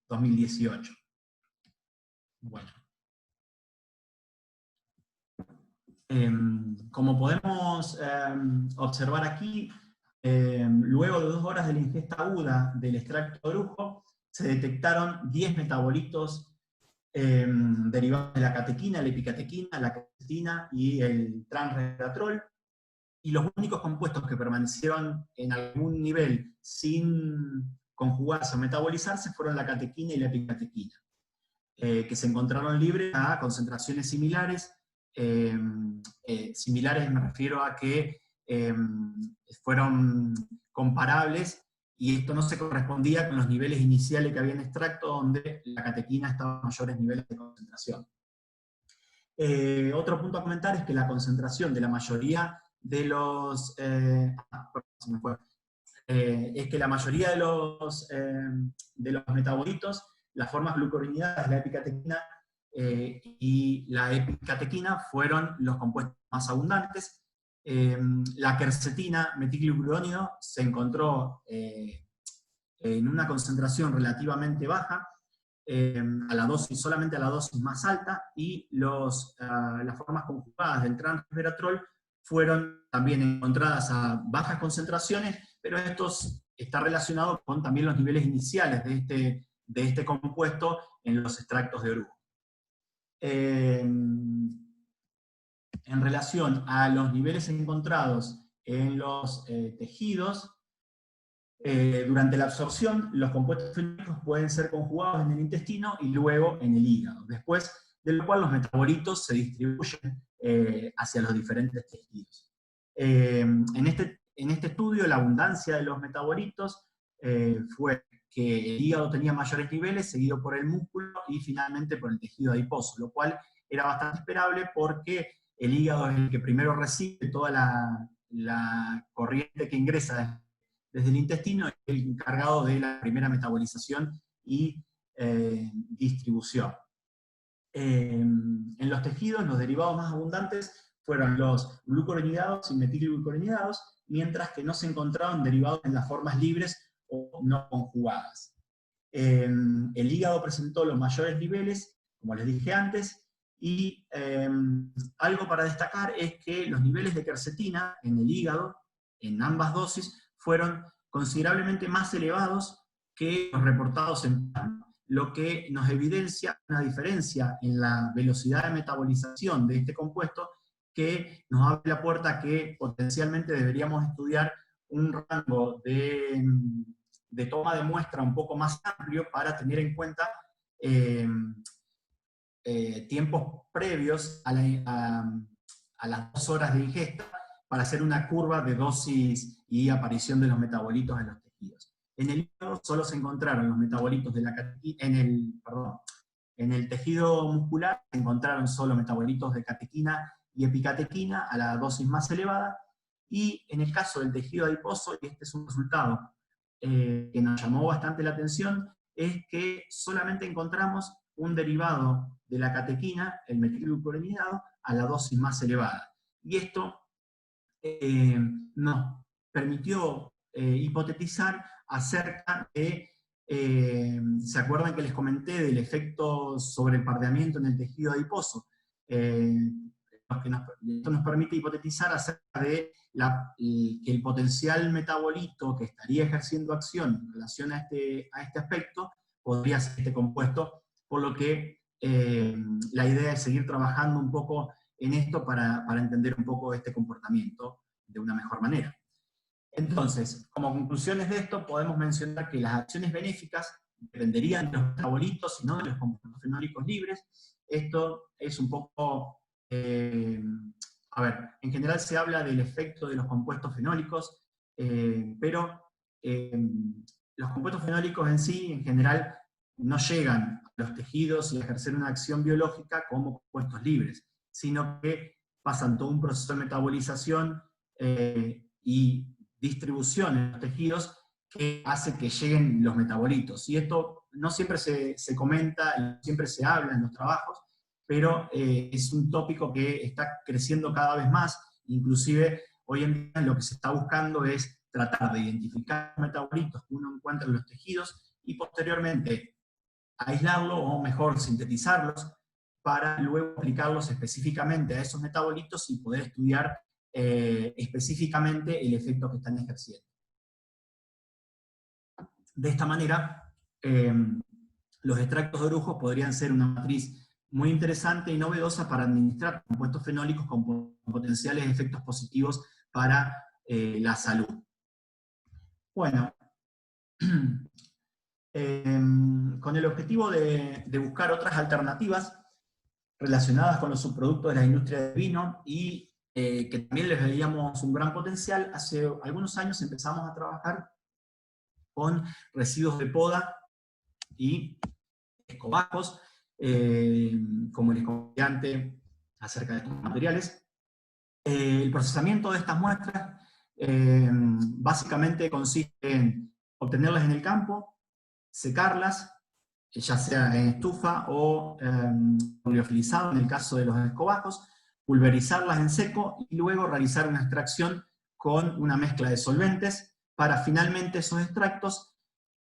2018. Bueno. Como podemos observar aquí, luego de 2 horas de la ingesta aguda del extracto de orujo, se detectaron 10 metabolitos derivados de la catequina, la epicatequina, la quercetina y el transresveratrol, y los únicos compuestos que permanecieron en algún nivel sin conjugarse o metabolizarse fueron la catequina y la epicatequina, que se encontraron libres a concentraciones similares. Similares me refiero a que fueron comparables, y esto no se correspondía con los niveles iniciales que había en extracto, donde la catequina estaba a mayores niveles de concentración. Otro punto a comentar es que la concentración de la mayoría de los... es que la mayoría de los metabolitos, las formas glucuronidadas, la epicatequina y la epicatequina, fueron los compuestos más abundantes. La quercetina, metilglucurónido, se encontró en una concentración relativamente baja, a la dosis, solamente a la dosis más alta, y las formas conjugadas del transresveratrol fueron también encontradas a bajas concentraciones, pero esto está relacionado con también los niveles iniciales de este compuesto en los extractos de orujo. En relación a los niveles encontrados en los tejidos, durante la absorción, los compuestos fenólicos pueden ser conjugados en el intestino y luego en el hígado, después de lo cual los metabolitos se distribuyen hacia los diferentes tejidos. En este estudio, la abundancia de los metabolitos fue que el hígado tenía mayores niveles, seguido por el músculo y finalmente por el tejido adiposo, lo cual era bastante esperable porque el hígado es el que primero recibe toda la corriente que ingresa desde el intestino, es el encargado de la primera metabolización y distribución. En los tejidos, los derivados más abundantes fueron los glucuronidados y metilglucuronidados, mientras que no se encontraron derivados en las formas libres o no conjugadas. El hígado presentó los mayores niveles, como les dije antes, y algo para destacar es que los niveles de quercetina en el hígado, en ambas dosis, fueron considerablemente más elevados que los reportados en plasma, lo que nos evidencia una diferencia en la velocidad de metabolización de este compuesto, que nos abre la puerta a que potencialmente deberíamos estudiar un rango de toma de muestra un poco más amplio para tener en cuenta tiempos previos a las 2 horas de ingesta, para hacer una curva de dosis y aparición de los metabolitos en los tejidos. En el hígado solo se encontraron los metabolitos de la catequina, en el tejido muscular se encontraron solo metabolitos de catequina y epicatequina a la dosis más elevada, y en el caso del tejido adiposo, y este es un resultado que nos llamó bastante la atención, es que solamente encontramos un derivado de la catequina, el metilglucuronidado, a la dosis más elevada. Y esto nos permitió hipotetizar acerca de, ¿se acuerdan que les comenté del efecto sobre el pardeamiento en el tejido adiposo? Esto nos permite hipotetizar acerca de que el potencial metabolito que estaría ejerciendo acción en relación a este aspecto podría ser este compuesto, por lo que la idea es seguir trabajando un poco en esto para entender un poco este comportamiento de una mejor manera. Entonces, como conclusiones de esto, podemos mencionar que las acciones benéficas dependerían de los metabolitos y no de los compuestos fenólicos libres. Esto es un poco... a ver, en general se habla del efecto de los compuestos fenólicos, pero los compuestos fenólicos en sí, en general, no llegan a los tejidos y a ejercer una acción biológica como compuestos libres, sino que pasan todo un proceso de metabolización y distribución en los tejidos que hace que lleguen los metabolitos. Y esto no siempre se comenta, no siempre se habla en los trabajos, pero es un tópico que está creciendo cada vez más. Inclusive hoy en día lo que se está buscando es tratar de identificar los metabolitos que uno encuentra en los tejidos y posteriormente aislarlo, o mejor sintetizarlos, para luego aplicarlos específicamente a esos metabolitos y poder estudiar específicamente el efecto que están ejerciendo. De esta manera, los extractos de orujo podrían ser una matriz muy interesante y novedosa para administrar compuestos fenólicos con potenciales efectos positivos para la salud. Bueno, con el objetivo de buscar otras alternativas relacionadas con los subproductos de la industria del vino y que también les veíamos un gran potencial, hace algunos años empezamos a trabajar con residuos de poda y escobajos, como les comenté antes acerca de estos materiales. El procesamiento de estas muestras básicamente consiste en obtenerlas en el campo, secarlas, ya sea en estufa o liofilizado en el caso de los escobajos, pulverizarlas en seco y luego realizar una extracción con una mezcla de solventes para finalmente esos extractos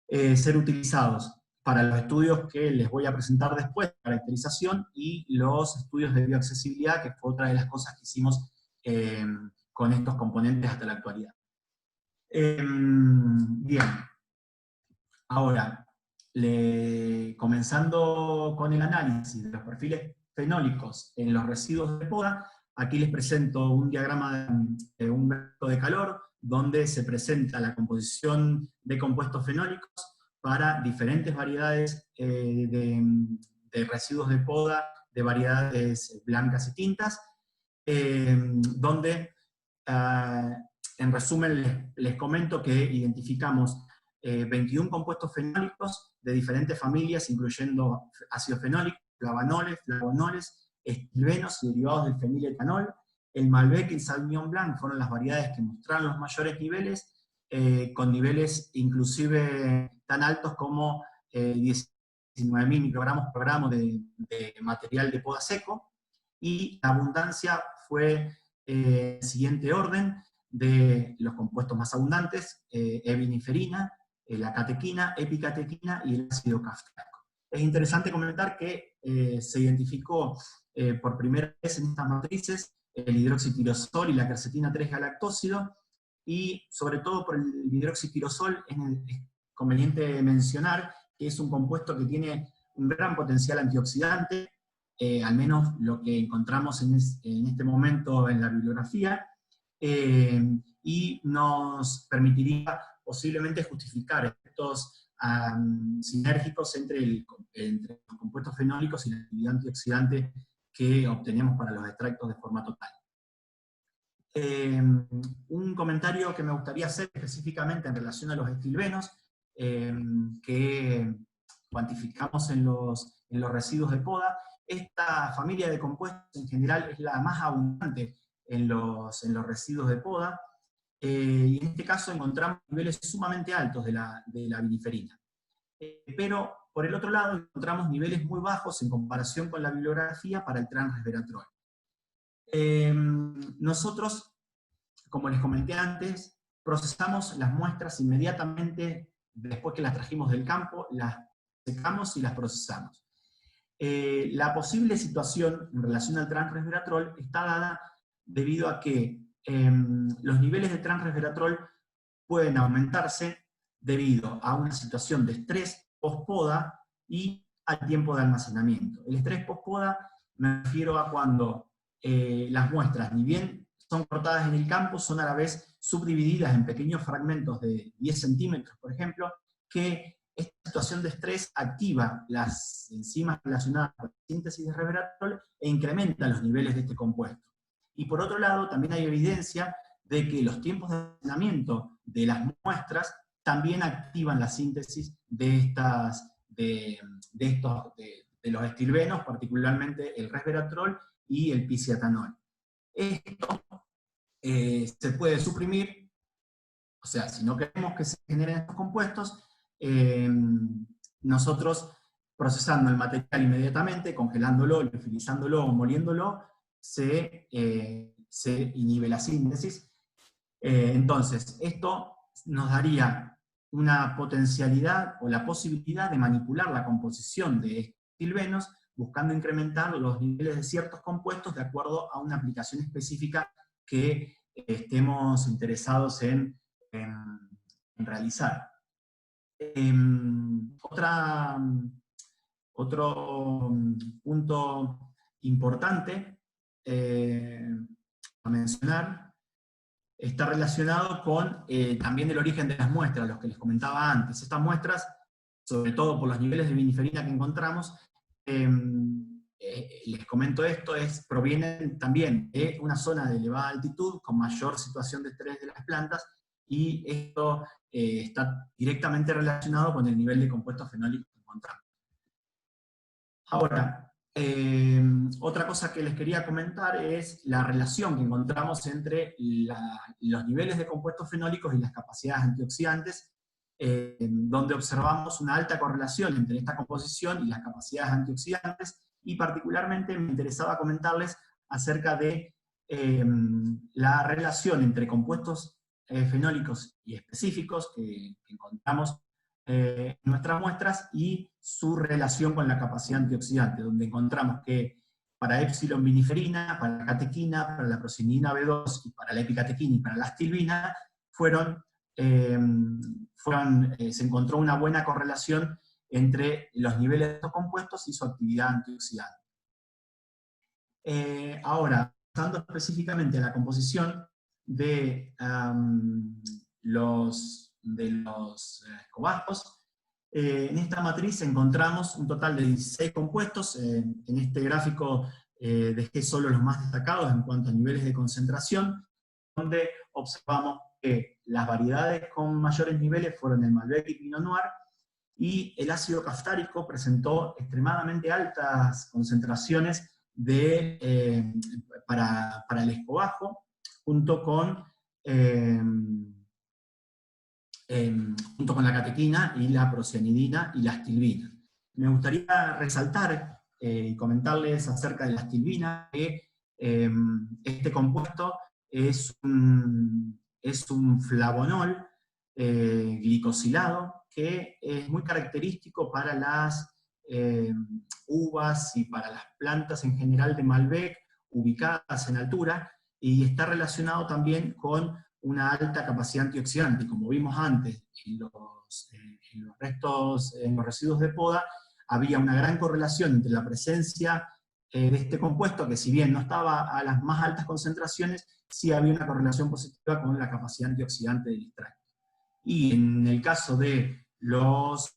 ser utilizados para los estudios que les voy a presentar después, de caracterización, y los estudios de bioaccesibilidad, que fue otra de las cosas que hicimos con estos componentes hasta la actualidad. Bien, ahora, comenzando con el análisis de los perfiles fenólicos en los residuos de poda, aquí les presento un diagrama de un gráfico de calor, donde se presenta la composición de compuestos fenólicos para diferentes variedades de residuos de poda, de variedades blancas y tintas, donde, en resumen, les comento que identificamos 21 compuestos fenólicos de diferentes familias, incluyendo ácido fenólico, flavonoles, estilbenos y derivados del feniletanol. El Malbec y el Sauvignon Blanc fueron las variedades que mostraron los mayores niveles, con niveles inclusive tan altos como 19.000 microgramos por gramo de material de poda seco, y la abundancia fue en siguiente orden de los compuestos más abundantes: ebiniferina, la catequina, epicatequina y el ácido caftáico. Es interesante comentar que se identificó por primera vez en estas matrices el hidroxitirosol y la quercetina 3-galactósido, y sobre todo por el hidroxitirosol es conveniente mencionar que es un compuesto que tiene un gran potencial antioxidante, al menos lo que encontramos en este momento en la bibliografía, y nos permitiría posiblemente justificar efectos sinérgicos entre los compuestos fenólicos y la actividad antioxidante que obtenemos para los extractos de forma total. Un comentario que me gustaría hacer específicamente en relación a los estilbenos, que cuantificamos en los residuos de poda. Esta familia de compuestos en general es la más abundante en los residuos de poda, y en este caso encontramos niveles sumamente altos de la viniferina. Pero por el otro lado encontramos niveles muy bajos en comparación con la bibliografía para el transresveratrol. Nosotros, como les comenté antes, procesamos las muestras inmediatamente después que las trajimos del campo, las secamos y las procesamos. La posible situación en relación al transresveratrol está dada debido a que los niveles de transresveratrol pueden aumentarse debido a una situación de estrés post-poda y al tiempo de almacenamiento. El estrés post-poda me refiero a cuando las muestras, ni bien son cortadas en el campo, son a la vez subdivididas en pequeños fragmentos de 10 centímetros, por ejemplo, que esta situación de estrés activa las enzimas relacionadas con la síntesis de resveratrol e incrementa los niveles de este compuesto. Y por otro lado, también hay evidencia de que los tiempos de almacenamiento de las muestras también activan la síntesis de los estilbenos, particularmente el resveratrol y el pisiatanol. Esto se puede suprimir, o sea, si no queremos que se generen estos compuestos, nosotros procesando el material inmediatamente, congelándolo, liofilizándolo o moliéndolo, se inhibe la síntesis. Entonces, esto nos daría una potencialidad o la posibilidad de manipular la composición de estilbenos buscando incrementar los niveles de ciertos compuestos de acuerdo a una aplicación específica que estemos interesados en realizar. Otro punto importante a mencionar está relacionado con también el origen de las muestras, los que les comentaba antes. Estas muestras, sobre todo por los niveles de viniferina que encontramos, les comento esto, provienen también de una zona de elevada altitud, con mayor situación de estrés de las plantas, y esto está directamente relacionado con el nivel de compuestos fenólicos que encontramos. Ahora, otra cosa que les quería comentar es la relación que encontramos entre los niveles de compuestos fenólicos y las capacidades antioxidantes, donde observamos una alta correlación entre esta composición y las capacidades antioxidantes, y particularmente me interesaba comentarles acerca de la relación entre compuestos fenólicos y específicos que encontramos en nuestras muestras y su relación con la capacidad antioxidante, donde encontramos que para epsilon viniferina, para la catequina, para la prosinidina B2 y para la epicatequina y para la astilbina, se encontró una buena correlación entre los niveles de estos compuestos y su actividad antioxidante. Ahora, pasando específicamente a la composición de los escobajos, en esta matriz encontramos un total de 16 compuestos. En este gráfico dejé solo los más destacados en cuanto a niveles de concentración, donde observamos que las variedades con mayores niveles fueron el Malbec y Pinot Noir, y el ácido caftárico presentó extremadamente altas concentraciones para el escobajo, junto con la catequina y la procianidina y la astilbina. Me gustaría resaltar y comentarles acerca de la astilbina, que este compuesto es un flavonol glicosilado que es muy característico para las uvas y para las plantas en general de Malbec ubicadas en altura, y está relacionado también con una alta capacidad antioxidante. Como vimos antes, en los residuos de poda, había una gran correlación entre la presencia de este compuesto, que si bien no estaba a las más altas concentraciones, sí había una correlación positiva con la capacidad antioxidante del extracto. Y en el caso de los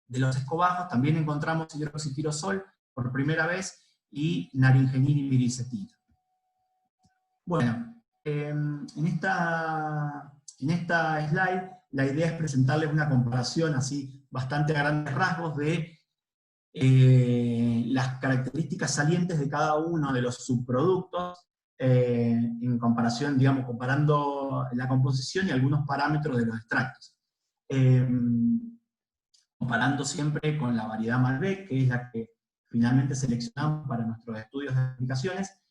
escobajos, también encontramos hidroxitirosol por primera vez y naringenina y miricetina. Bueno, en esta slide la idea es presentarles una comparación así bastante a grandes rasgos de las características salientes de cada uno de los subproductos en comparación, digamos, comparando la composición y algunos parámetros de los extractos. Comparando siempre con la variedad Malbec, que es la que finalmente seleccionamos para nuestros estudios de aplicaciones.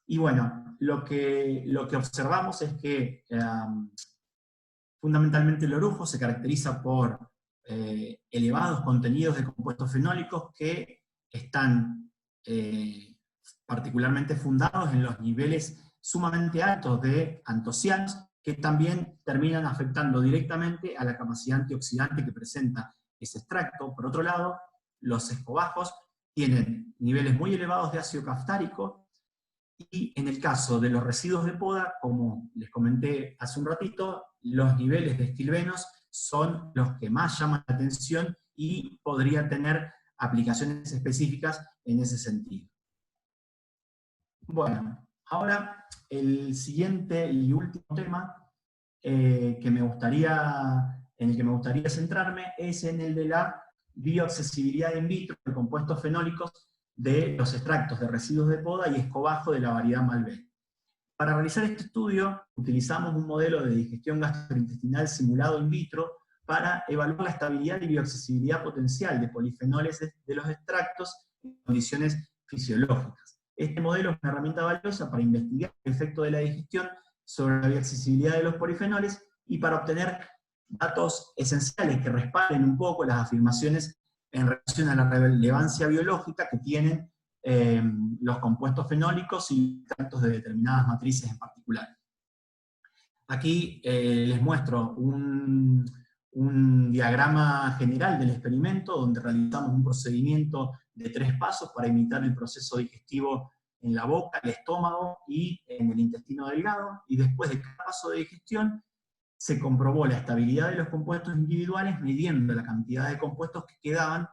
Y bueno, lo que observamos es que fundamentalmente el orujo se caracteriza por elevados contenidos de compuestos fenólicos que están particularmente fundados en los niveles sumamente altos de antocianos, que también terminan afectando directamente a la capacidad antioxidante que presenta ese extracto. Por otro lado, los escobajos tienen niveles muy elevados de ácido caftárico, y en el caso de los residuos de poda, como les comenté hace un ratito, los niveles de estilbenos son los que más llaman la atención y podrían tener aplicaciones específicas en ese sentido. Bueno, ahora el siguiente y último tema en el que me gustaría centrarme es en el de la bioaccesibilidad in vitro de compuestos fenólicos de los extractos de residuos de poda y escobajo de la variedad Malbec. Para realizar este estudio utilizamos un modelo de digestión gastrointestinal simulado in vitro para evaluar la estabilidad y bioaccesibilidad potencial de polifenoles de los extractos en condiciones fisiológicas. Este modelo es una herramienta valiosa para investigar el efecto de la digestión sobre la bioaccesibilidad de los polifenoles y para obtener datos esenciales que respalden un poco las afirmaciones en relación a la relevancia biológica que tienen los compuestos fenólicos y extractos de determinadas matrices en particular. Aquí les muestro un diagrama general del experimento donde realizamos un procedimiento de 3 pasos para imitar el proceso digestivo en la boca, el estómago y en el intestino delgado, y después de cada paso de digestión se comprobó la estabilidad de los compuestos individuales midiendo la cantidad de compuestos que quedaban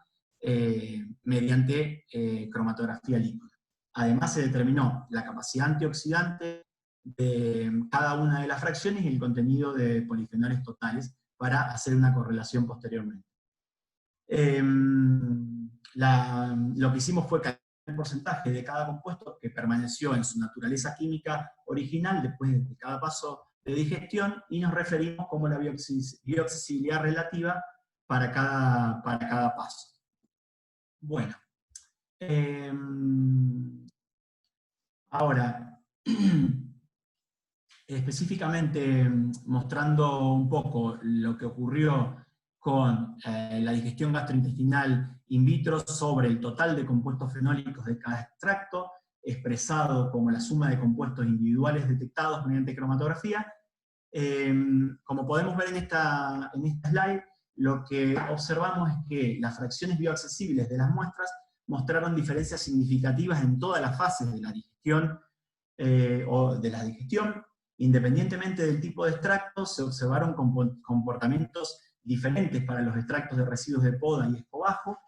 mediante cromatografía líquida. Además se determinó la capacidad antioxidante de cada una de las fracciones y el contenido de polifenoles totales para hacer una correlación posteriormente. Lo que hicimos fue calcular el porcentaje de cada compuesto que permaneció en su naturaleza química original después de cada paso de digestión, y nos referimos como la bioaccesibilidad relativa para cada paso. Bueno, ahora, específicamente mostrando un poco lo que ocurrió con la digestión gastrointestinal in vitro sobre el total de compuestos fenólicos de cada extracto, expresado como la suma de compuestos individuales detectados mediante cromatografía. Como podemos ver en esta slide, lo que observamos es que las fracciones bioaccesibles de las muestras mostraron diferencias significativas en todas las fases de la digestión Independientemente del tipo de extracto, se observaron comportamientos diferentes para los extractos de residuos de poda y escobajo,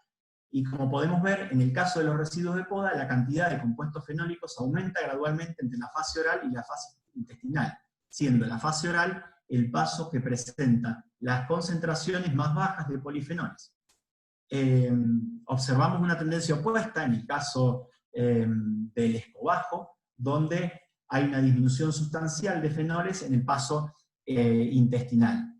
y como podemos ver, en el caso de los residuos de poda, la cantidad de compuestos fenólicos aumenta gradualmente entre la fase oral y la fase intestinal, siendo la fase oral el paso que presenta las concentraciones más bajas de polifenoles. Observamos una tendencia opuesta en el caso del escobajo, donde hay una disminución sustancial de fenoles en el paso intestinal.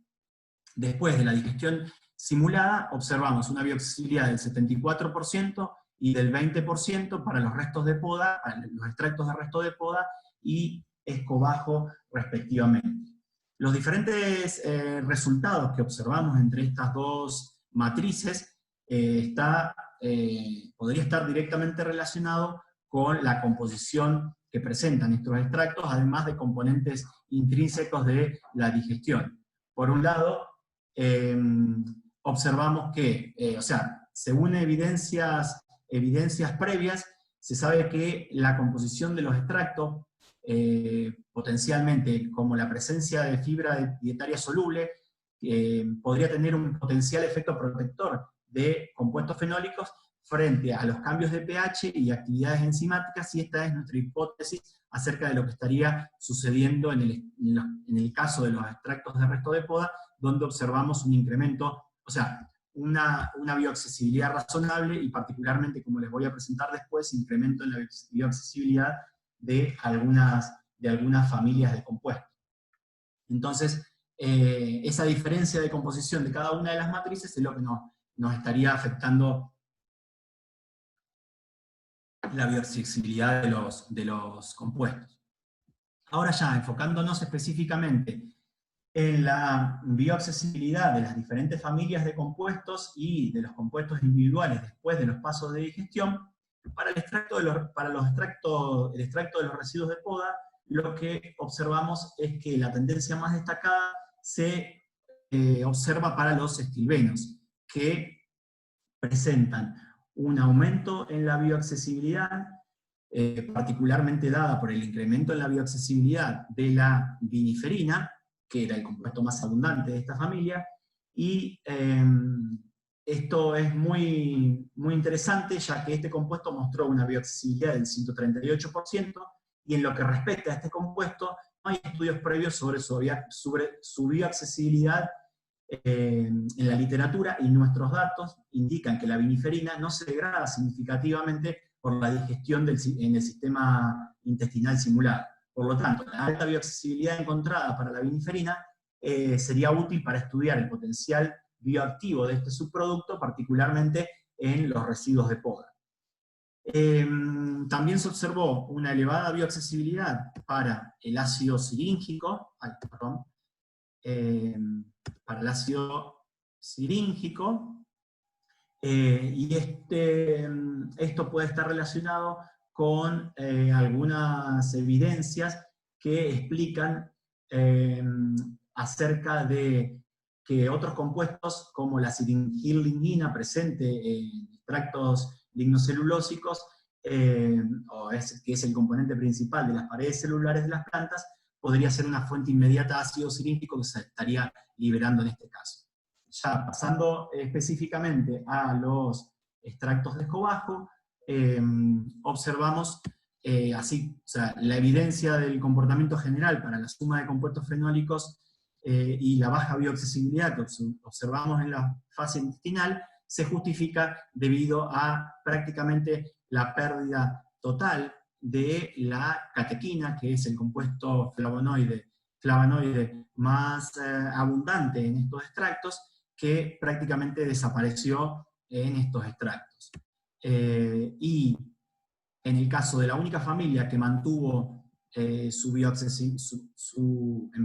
Después de la digestión simulada, observamos una bioaccesibilidad del 74% y del 20% para los restos de poda, para los extractos de resto de poda y escobajo respectivamente. Los diferentes resultados que observamos entre estas dos matrices podría estar directamente relacionado con la composición que presentan estos extractos, además de componentes intrínsecos de la digestión. Por un lado, observamos que, según evidencias previas, se sabe que la composición de los extractos, potencialmente como la presencia de fibra dietaria soluble, podría tener un potencial efecto protector de compuestos fenólicos frente a los cambios de pH y actividades enzimáticas, y esta es nuestra hipótesis acerca de lo que estaría sucediendo en el caso de los extractos de resto de poda, donde observamos un incremento, una bioaccesibilidad razonable, y particularmente, como les voy a presentar después, incremento en la bioaccesibilidad de algunas familias de compuestos. Entonces, esa diferencia de composición de cada una de las matrices es lo que nos estaría afectando la bioaccesibilidad de los compuestos. Ahora ya, enfocándonos específicamente en la bioaccesibilidad de las diferentes familias de compuestos y de los compuestos individuales después de los pasos de digestión, para el extracto de los residuos de poda, lo que observamos es que la tendencia más destacada se observa para los estilbenos, que presentan un aumento en la bioaccesibilidad, particularmente dada por el incremento en la bioaccesibilidad de la viniferina, que era el compuesto más abundante de esta familia, y esto es muy, muy interesante, ya que este compuesto mostró una bioaccesibilidad del 138%, y en lo que respecta a este compuesto, no hay estudios previos sobre su bioaccesibilidad en la literatura, y nuestros datos indican que la viniferina no se degrada significativamente por la digestión en el sistema intestinal simulado. Por lo tanto, la alta bioaccesibilidad encontrada para la viniferina sería útil para estudiar el potencial bioactivo de este subproducto, particularmente en los residuos de poda. También se observó una elevada bioaccesibilidad para el ácido siríngico, Y esto puede estar relacionado con algunas evidencias que explican acerca de que otros compuestos, como la citinhillignina presente en extractos lignocelulósicos, que es el componente principal de las paredes celulares de las plantas, podría ser una fuente inmediata de ácido cirílico que se estaría liberando en este caso. Ya pasando específicamente a los extractos de escobajo, observamos así, o sea, la evidencia del comportamiento general para la suma de compuestos fenólicos y la baja bioaccesibilidad que observamos en la fase intestinal se justifica debido a prácticamente la pérdida total de la catequina, que es el compuesto flavonoide más abundante en estos extractos, que prácticamente desapareció en estos extractos. Y en el caso de la única familia que mantuvo en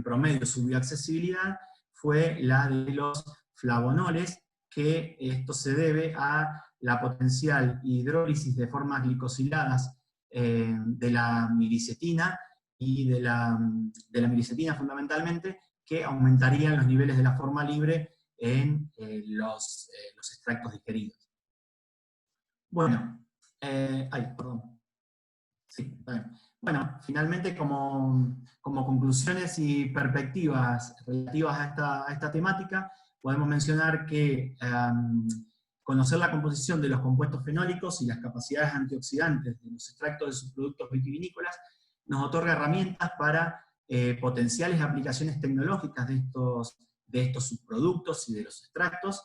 promedio su bioaccesibilidad, fue la de los flavonoles, que esto se debe a la potencial hidrólisis de formas glicosiladas de la miricetina, y de la miricetina fundamentalmente, que aumentarían los niveles de la forma libre en los extractos digeridos. Bueno, perdón. Sí, bueno, finalmente como conclusiones y perspectivas relativas a esta temática, podemos mencionar que conocer la composición de los compuestos fenólicos y las capacidades antioxidantes de los extractos de sus productos vitivinícolas nos otorga herramientas para potenciales aplicaciones tecnológicas de estos subproductos y de los extractos.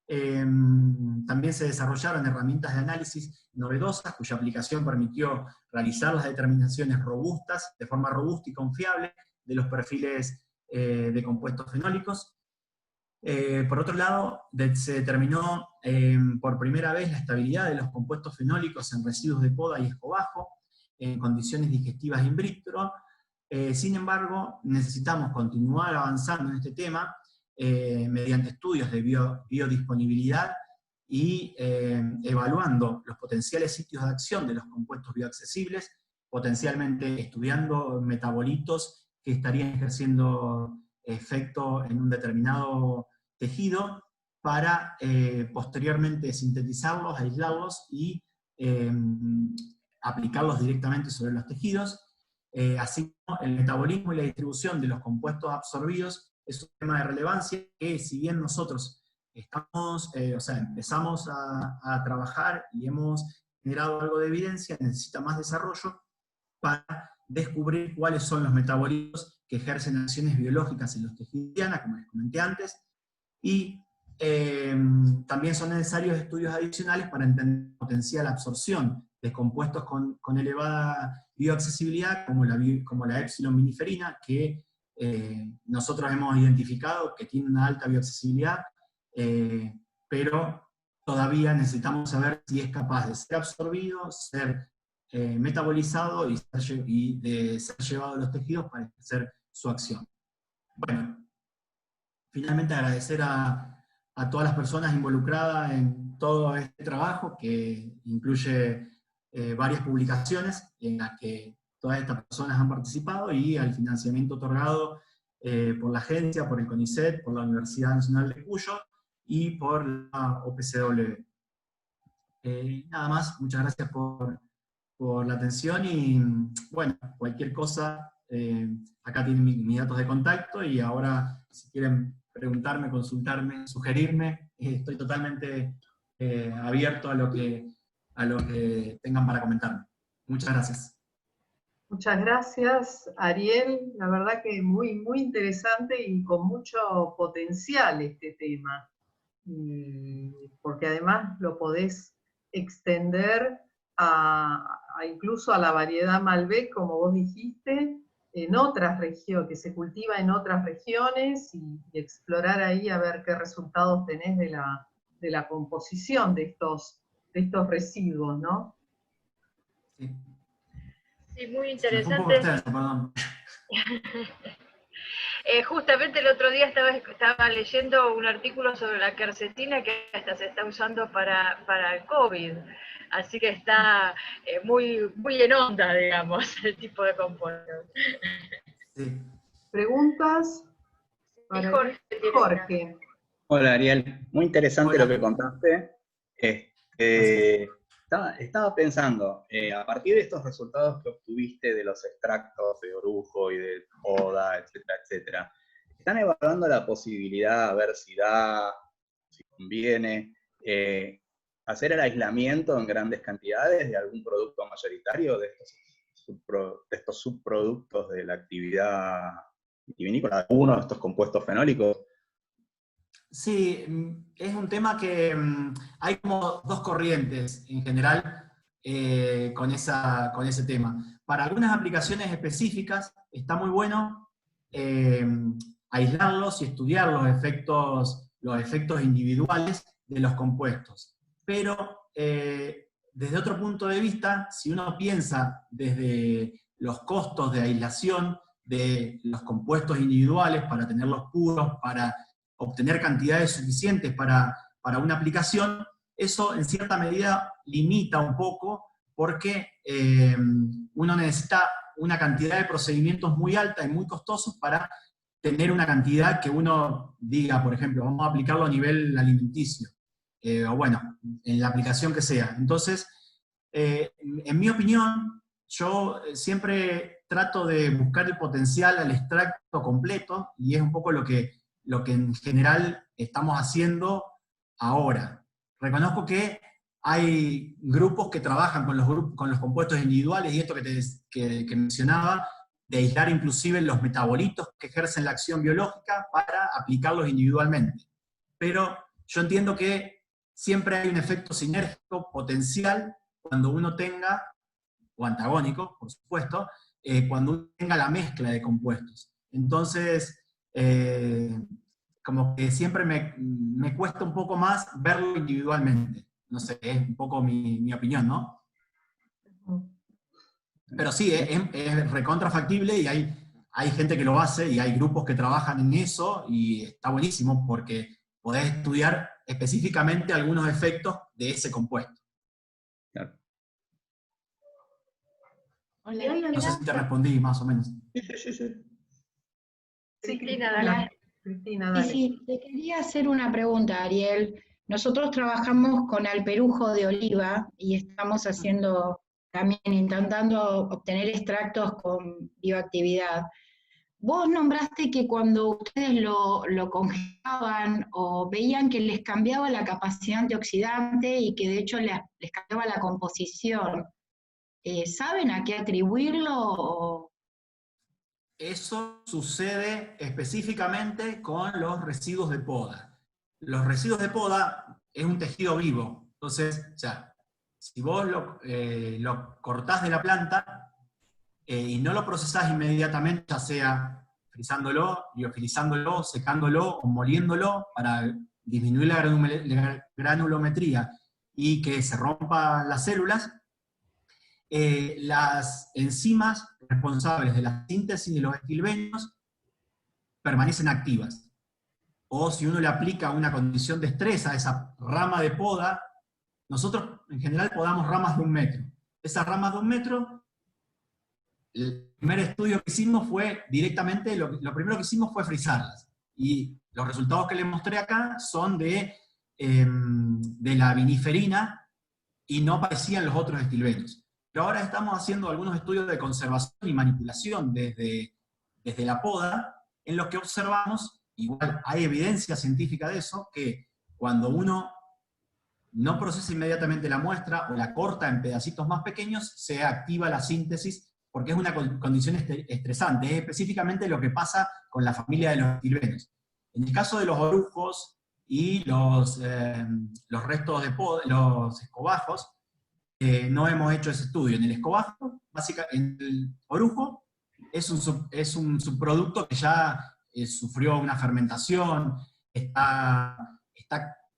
También se desarrollaron herramientas de análisis novedosas cuya aplicación permitió realizar las determinaciones robustas, de forma robusta y confiable, de los perfiles de compuestos fenólicos. Por otro lado, se determinó por primera vez la estabilidad de los compuestos fenólicos en residuos de poda y escobajo, en condiciones digestivas in vitro. Sin embargo, necesitamos continuar avanzando en este tema mediante estudios de biodisponibilidad y evaluando los potenciales sitios de acción de los compuestos bioaccesibles, potencialmente estudiando metabolitos que estarían ejerciendo efecto en un determinado tejido, para posteriormente sintetizarlos, aislarlos y aplicarlos directamente sobre los tejidos. Así como el metabolismo y la distribución de los compuestos absorbidos es un tema de relevancia que, si bien nosotros empezamos a trabajar y hemos generado algo de evidencia, necesita más desarrollo para descubrir cuáles son los metabolitos que ejercen acciones biológicas en los tejidos, como les comenté antes, y también son necesarios estudios adicionales para entender la potencial absorción de compuestos con elevada bioaccesibilidad, como la epsilon-viniferina, que nosotros hemos identificado que tiene una alta bioaccesibilidad, pero todavía necesitamos saber si es capaz de ser absorbido, ser metabolizado y de ser llevado a los tejidos para ejercer su acción. Bueno, finalmente agradecer a todas las personas involucradas en todo este trabajo, que incluye varias publicaciones en las que todas estas personas han participado, y al financiamiento otorgado por la agencia, por el CONICET, por la Universidad Nacional de Cuyo y por la OPCW. Nada más, muchas gracias por la atención, y bueno, cualquier cosa, acá tienen mis datos de contacto, y ahora si quieren preguntarme, consultarme, sugerirme, estoy totalmente abierto a lo que tengan para comentarme. Muchas gracias. Muchas gracias, Ariel. La verdad que muy, muy interesante y con mucho potencial este tema. Porque además lo podés extender incluso a la variedad Malbec, como vos dijiste, en otras regiones, que se cultiva en otras regiones, y explorar ahí a ver qué resultados tenés de la composición de estos residuos, ¿no? Sí. Sí, muy interesante. Perdón. Justamente el otro día estaba leyendo un artículo sobre la quercetina que hasta se está usando para el COVID. Así que está muy en onda, digamos, el tipo de compuestos. Sí. ¿Preguntas? Y Jorge tiene una. Jorge. Hola Ariel, muy interesante Hola. lo que contaste. Estaba pensando, a partir de estos resultados que obtuviste de los extractos de orujo y de poda, etcétera, etcétera, ¿están evaluando la posibilidad, a ver si conviene, hacer el aislamiento en grandes cantidades de algún producto mayoritario de estos subproductos de la actividad vitivinícola, uno de estos compuestos fenólicos? Sí, es un tema que hay como dos corrientes en general con ese tema. Para algunas aplicaciones específicas está muy bueno aislarlos y estudiar los efectos individuales de los compuestos. Pero desde otro punto de vista, si uno piensa desde los costos de aislación de los compuestos individuales para tenerlos puros, para obtener cantidades suficientes para una aplicación, eso en cierta medida limita un poco porque uno necesita una cantidad de procedimientos muy alta y muy costosos para tener una cantidad que uno diga, por ejemplo, vamos a aplicarlo a nivel alimenticio, o bueno, en la aplicación que sea. Entonces, en mi opinión, yo siempre trato de buscar el potencial al extracto completo, y es un poco lo que en general estamos haciendo ahora. Reconozco que hay grupos que trabajan con los compuestos individuales, y esto que mencionaba, de aislar inclusive los metabolitos que ejercen la acción biológica para aplicarlos individualmente. Pero yo entiendo que siempre hay un efecto sinérgico potencial cuando uno tenga, o antagónico, por supuesto, cuando uno tenga la mezcla de compuestos. Entonces, como que siempre me cuesta un poco más verlo individualmente. No sé, es un poco mi opinión, ¿no? Pero sí, es recontrafactible, y hay gente que lo hace y hay grupos que trabajan en eso, y está buenísimo porque podés estudiar específicamente algunos efectos de ese compuesto. Claro. Hola, No sé si te respondí más o menos. Sí. Sí, Cristina, dale. Cristina, dale. Sí, te quería hacer una pregunta, Ariel. Nosotros trabajamos con alperujo de oliva y estamos haciendo, también intentando obtener extractos con bioactividad. Vos nombraste que cuando ustedes lo congelaban o veían que les cambiaba la capacidad antioxidante y que de hecho les cambiaba la composición, ¿saben a qué atribuirlo? Eso sucede específicamente con los residuos de poda. Los residuos de poda es un tejido vivo. Entonces, o sea, si vos lo cortás de la planta y no lo procesás inmediatamente, ya sea frizándolo, liofilizándolo, secándolo o moliéndolo para disminuir la granulometría y que se rompan las células, las enzimas responsables de la síntesis de los estilbenos permanecen activas. O si uno le aplica una condición de estrés a esa rama de poda, nosotros en general podamos ramas de 1 metro. Esas ramas de 1 metro, el primer estudio que hicimos fue directamente, lo primero que hicimos fue frizarlas. Y los resultados que les mostré acá son de la viniferina, y no aparecían los otros estilbenos. Pero ahora estamos haciendo algunos estudios de conservación y manipulación desde la poda, en los que observamos, igual hay evidencia científica de eso, que cuando uno no procesa inmediatamente la muestra o la corta en pedacitos más pequeños, se activa la síntesis, porque es una condición estresante. Es específicamente lo que pasa con la familia de los estilbenos. En el caso de los orujos y los restos de poda, los escobajos, no hemos hecho ese estudio. En el escobajo, en el orujo, es un subproducto que ya sufrió una fermentación, está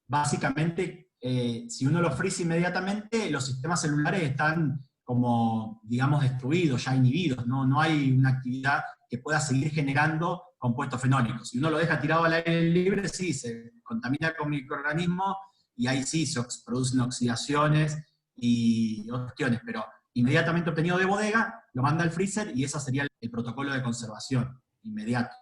básicamente, si uno lo frisa inmediatamente, los sistemas celulares están como, digamos, destruidos, ya inhibidos, no hay una actividad que pueda seguir generando compuestos fenólicos. Si uno lo deja tirado al aire libre, sí, se contamina con microorganismos, y ahí sí se producen oxidaciones y otras cuestiones, pero inmediatamente obtenido de bodega, lo manda al freezer y ese sería el protocolo de conservación inmediato.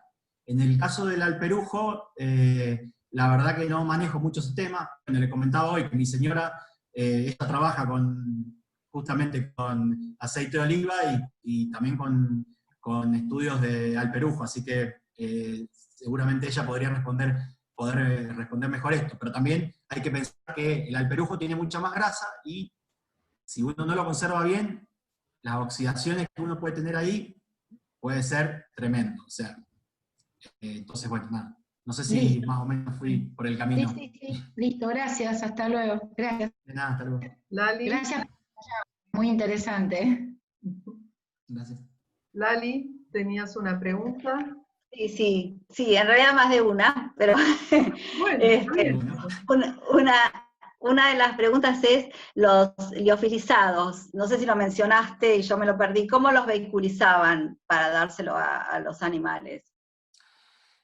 En el caso del alperujo, la verdad que no manejo mucho ese tema. Bueno, le comentaba hoy que mi señora, ella trabaja justamente con aceite de oliva y también con estudios de alperujo, así que seguramente ella podría poder responder mejor esto, pero también hay que pensar que el alperujo tiene mucha más grasa y si uno no lo conserva bien, las oxidaciones que uno puede tener ahí puede ser tremendo. O sea, entonces, bueno, nada. No sé si Listo. más o menos fui por el camino. Sí. Listo, gracias, hasta luego. Gracias. De nada, hasta luego. Lali. Gracias, muy interesante. Gracias. Lali, ¿tenías una pregunta? Sí, en realidad más de una, pero Bueno, está bien. una de las preguntas es los liofilizados. No sé si lo mencionaste y yo me lo perdí. ¿Cómo los vehiculizaban para dárselo a los animales?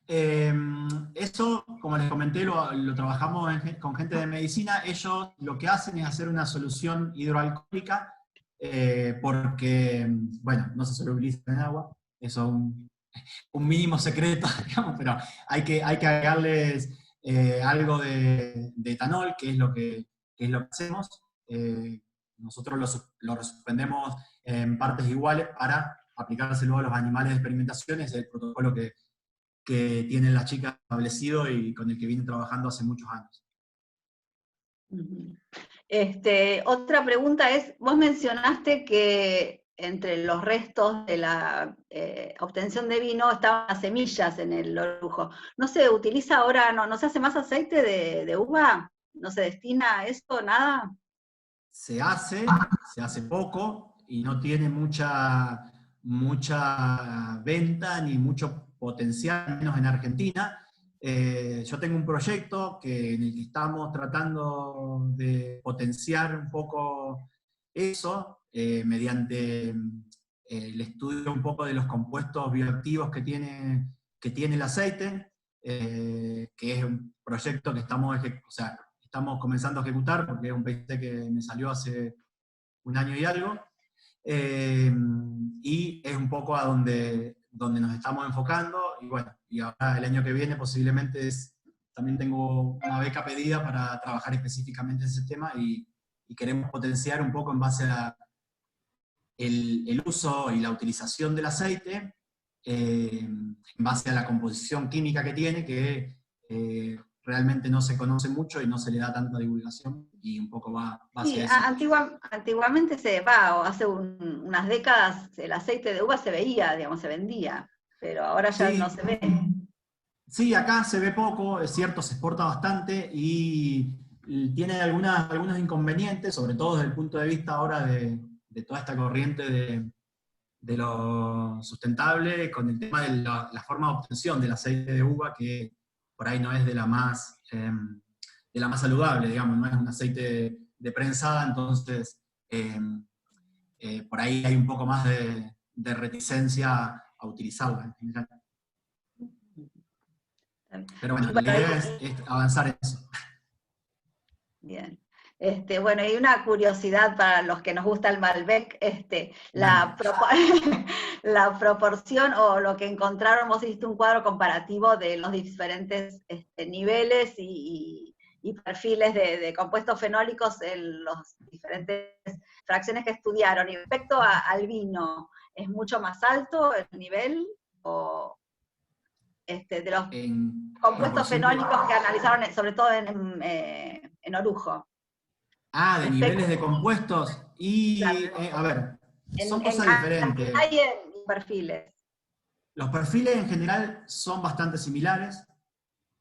Eso, como les comenté, lo trabajamos con gente de medicina. Ellos lo que hacen es hacer una solución hidroalcohólica, porque, bueno, no se solubiliza en agua, eso es un mínimo secreto, digamos, pero hay que agregarles algo de etanol, que es lo que hacemos. Nosotros lo suspendemos en partes iguales para aplicárselo a los animales de experimentación. Es el protocolo que tiene la chica establecido y con el que viene trabajando hace muchos años. Otra pregunta es, vos mencionaste que entre los restos de la obtención de vino estaban las semillas en el orujo. ¿No se utiliza ahora, no se hace más aceite de uva? ¿No se destina a esto, nada? Se hace poco y no tiene mucha venta ni mucho potencial, menos en Argentina. Yo tengo un proyecto en el que estamos tratando de potenciar un poco eso, mediante el estudio un poco de los compuestos bioactivos que tiene el aceite, que es un proyecto que estamos comenzando a ejecutar, porque es un PhD que me salió hace un año y algo, y es un poco a donde nos estamos enfocando, y bueno, y ahora el año que viene posiblemente también tengo una beca pedida para trabajar específicamente en ese tema, y queremos potenciar un poco en base a el uso y la utilización del aceite, en base a la composición química que tiene, que realmente no se conoce mucho y no se le da tanta divulgación, y un poco va hacia eso. Antiguamente hace unas décadas el aceite de uva se veía, digamos, se vendía, pero ahora ya no se ve. Sí, acá se ve poco, es cierto, se exporta bastante y tiene algunos inconvenientes, sobre todo desde el punto de vista ahora de toda esta corriente de lo sustentable, con el tema de la forma de obtención del aceite de uva, que por ahí no es de la más saludable, digamos, no es un aceite de prensada, entonces por ahí hay un poco más de reticencia a utilizarla en general. Pero bueno, la idea es avanzar en eso. Bien. Bueno, y una curiosidad para los que nos gusta el Malbec, la proporción o lo que encontraron, vos hiciste un cuadro comparativo de los diferentes niveles y perfiles de compuestos fenólicos en las diferentes fracciones que estudiaron. Y respecto al vino, ¿es mucho más alto el nivel de los compuestos fenólicos que analizaron, sobre todo en orujo? De niveles de compuestos, y claro, a ver, son cosas diferentes. Hay en perfiles. Los perfiles en general son bastante similares.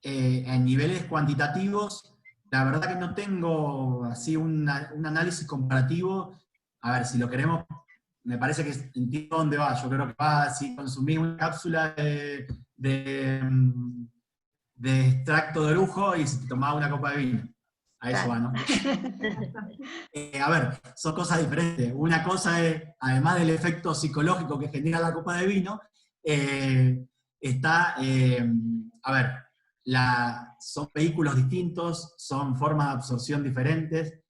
En niveles cuantitativos, la verdad que no tengo así un análisis comparativo. A ver, si lo queremos, me parece que entiendo dónde va. Yo creo que va, si consumís una cápsula de extracto de orujo y si te tomás una copa de vino. A eso va, ¿no? A ver, son cosas diferentes. Una cosa es, además del efecto psicológico que genera la copa de vino, A ver, son vehículos distintos, son formas de absorción diferentes,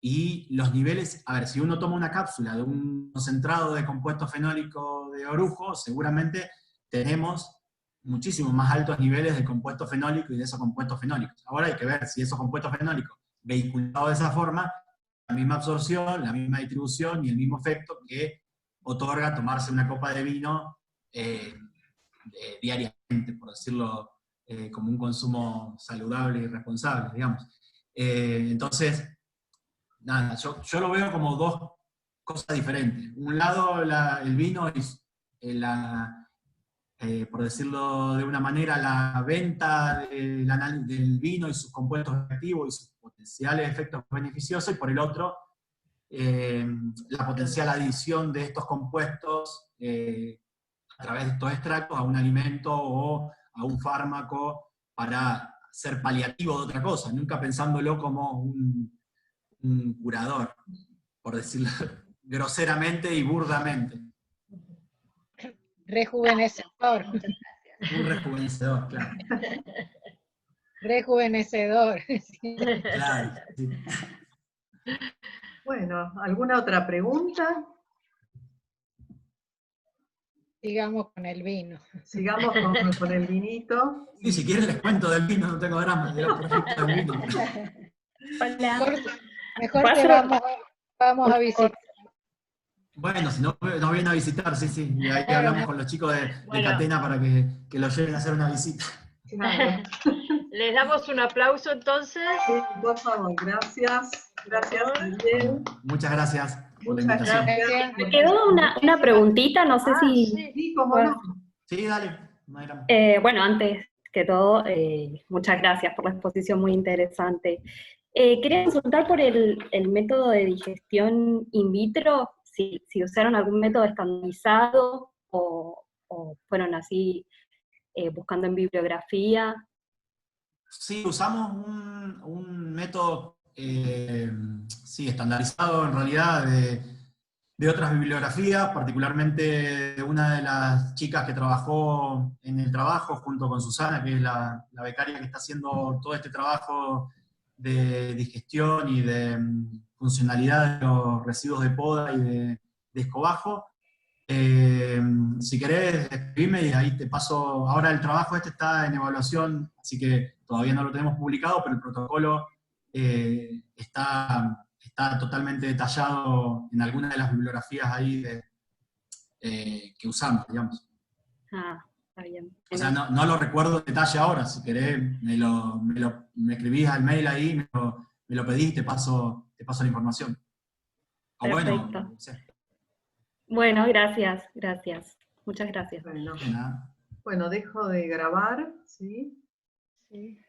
y los niveles, a ver, si uno toma una cápsula de un concentrado de compuesto fenólico de orujo, seguramente tenemos muchísimo más altos niveles de compuesto fenólico y de esos compuestos fenólicos. Ahora hay que ver si esos compuestos fenólicos, vehiculados de esa forma, la misma absorción, la misma distribución y el mismo efecto que otorga tomarse una copa de vino diariamente, por decirlo como un consumo saludable y responsable, digamos. Entonces, nada, yo lo veo como dos cosas diferentes. Un lado, el vino y por decirlo de una manera, la venta del vino y sus compuestos activos y sus potenciales efectos beneficiosos, y por el otro, la potencial adición de estos compuestos a través de estos extractos a un alimento o a un fármaco para ser paliativo de otra cosa, nunca pensándolo como un curador, por decirlo groseramente y burdamente. Rejuvenecedor. Un rejuvenecedor, claro. Rejuvenecedor. Claro, sí. Bueno, ¿alguna otra pregunta? Sigamos con el vino. Sigamos con el vinito. Sí, si quieren les cuento del vino, no tengo drama, de los proyectos del vino. Mejor que vamos a visitar. Bueno, si no, nos vienen a visitar, sí, y ahí hablamos con los chicos de Catena para que los lleven a hacer una visita. Claro. Les damos un aplauso entonces. Sí, por favor, gracias. Gracias, Ariel. Muchas gracias por la invitación. Gracias. Me quedó una preguntita, no sé si... Sí, cómo no. Sí, dale. No hay drama. Bueno, antes que todo, muchas gracias por la exposición, muy interesante. Quería consultar por el método de digestión in vitro, si usaron algún método estandarizado o fueron así buscando en bibliografía. Sí, usamos un método estandarizado en realidad de otras bibliografías, particularmente de una de las chicas que trabajó en el trabajo junto con Susana, que es la becaria que está haciendo todo este trabajo de digestión y de funcionalidad de los residuos de poda y de escobajo. Si querés, escribime y ahí te paso. Ahora el trabajo está en evaluación, así que todavía no lo tenemos publicado, pero el protocolo está totalmente detallado en alguna de las bibliografías ahí que usamos, digamos. Ah, está bien. O sea, no lo recuerdo en detalle ahora, si querés me escribís al mail ahí, me lo pedís y te paso la información. O Perfecto. bueno, no sé. Bueno, gracias. Muchas gracias. Bueno, De nada. bueno, dejo de grabar, ¿sí? Sí.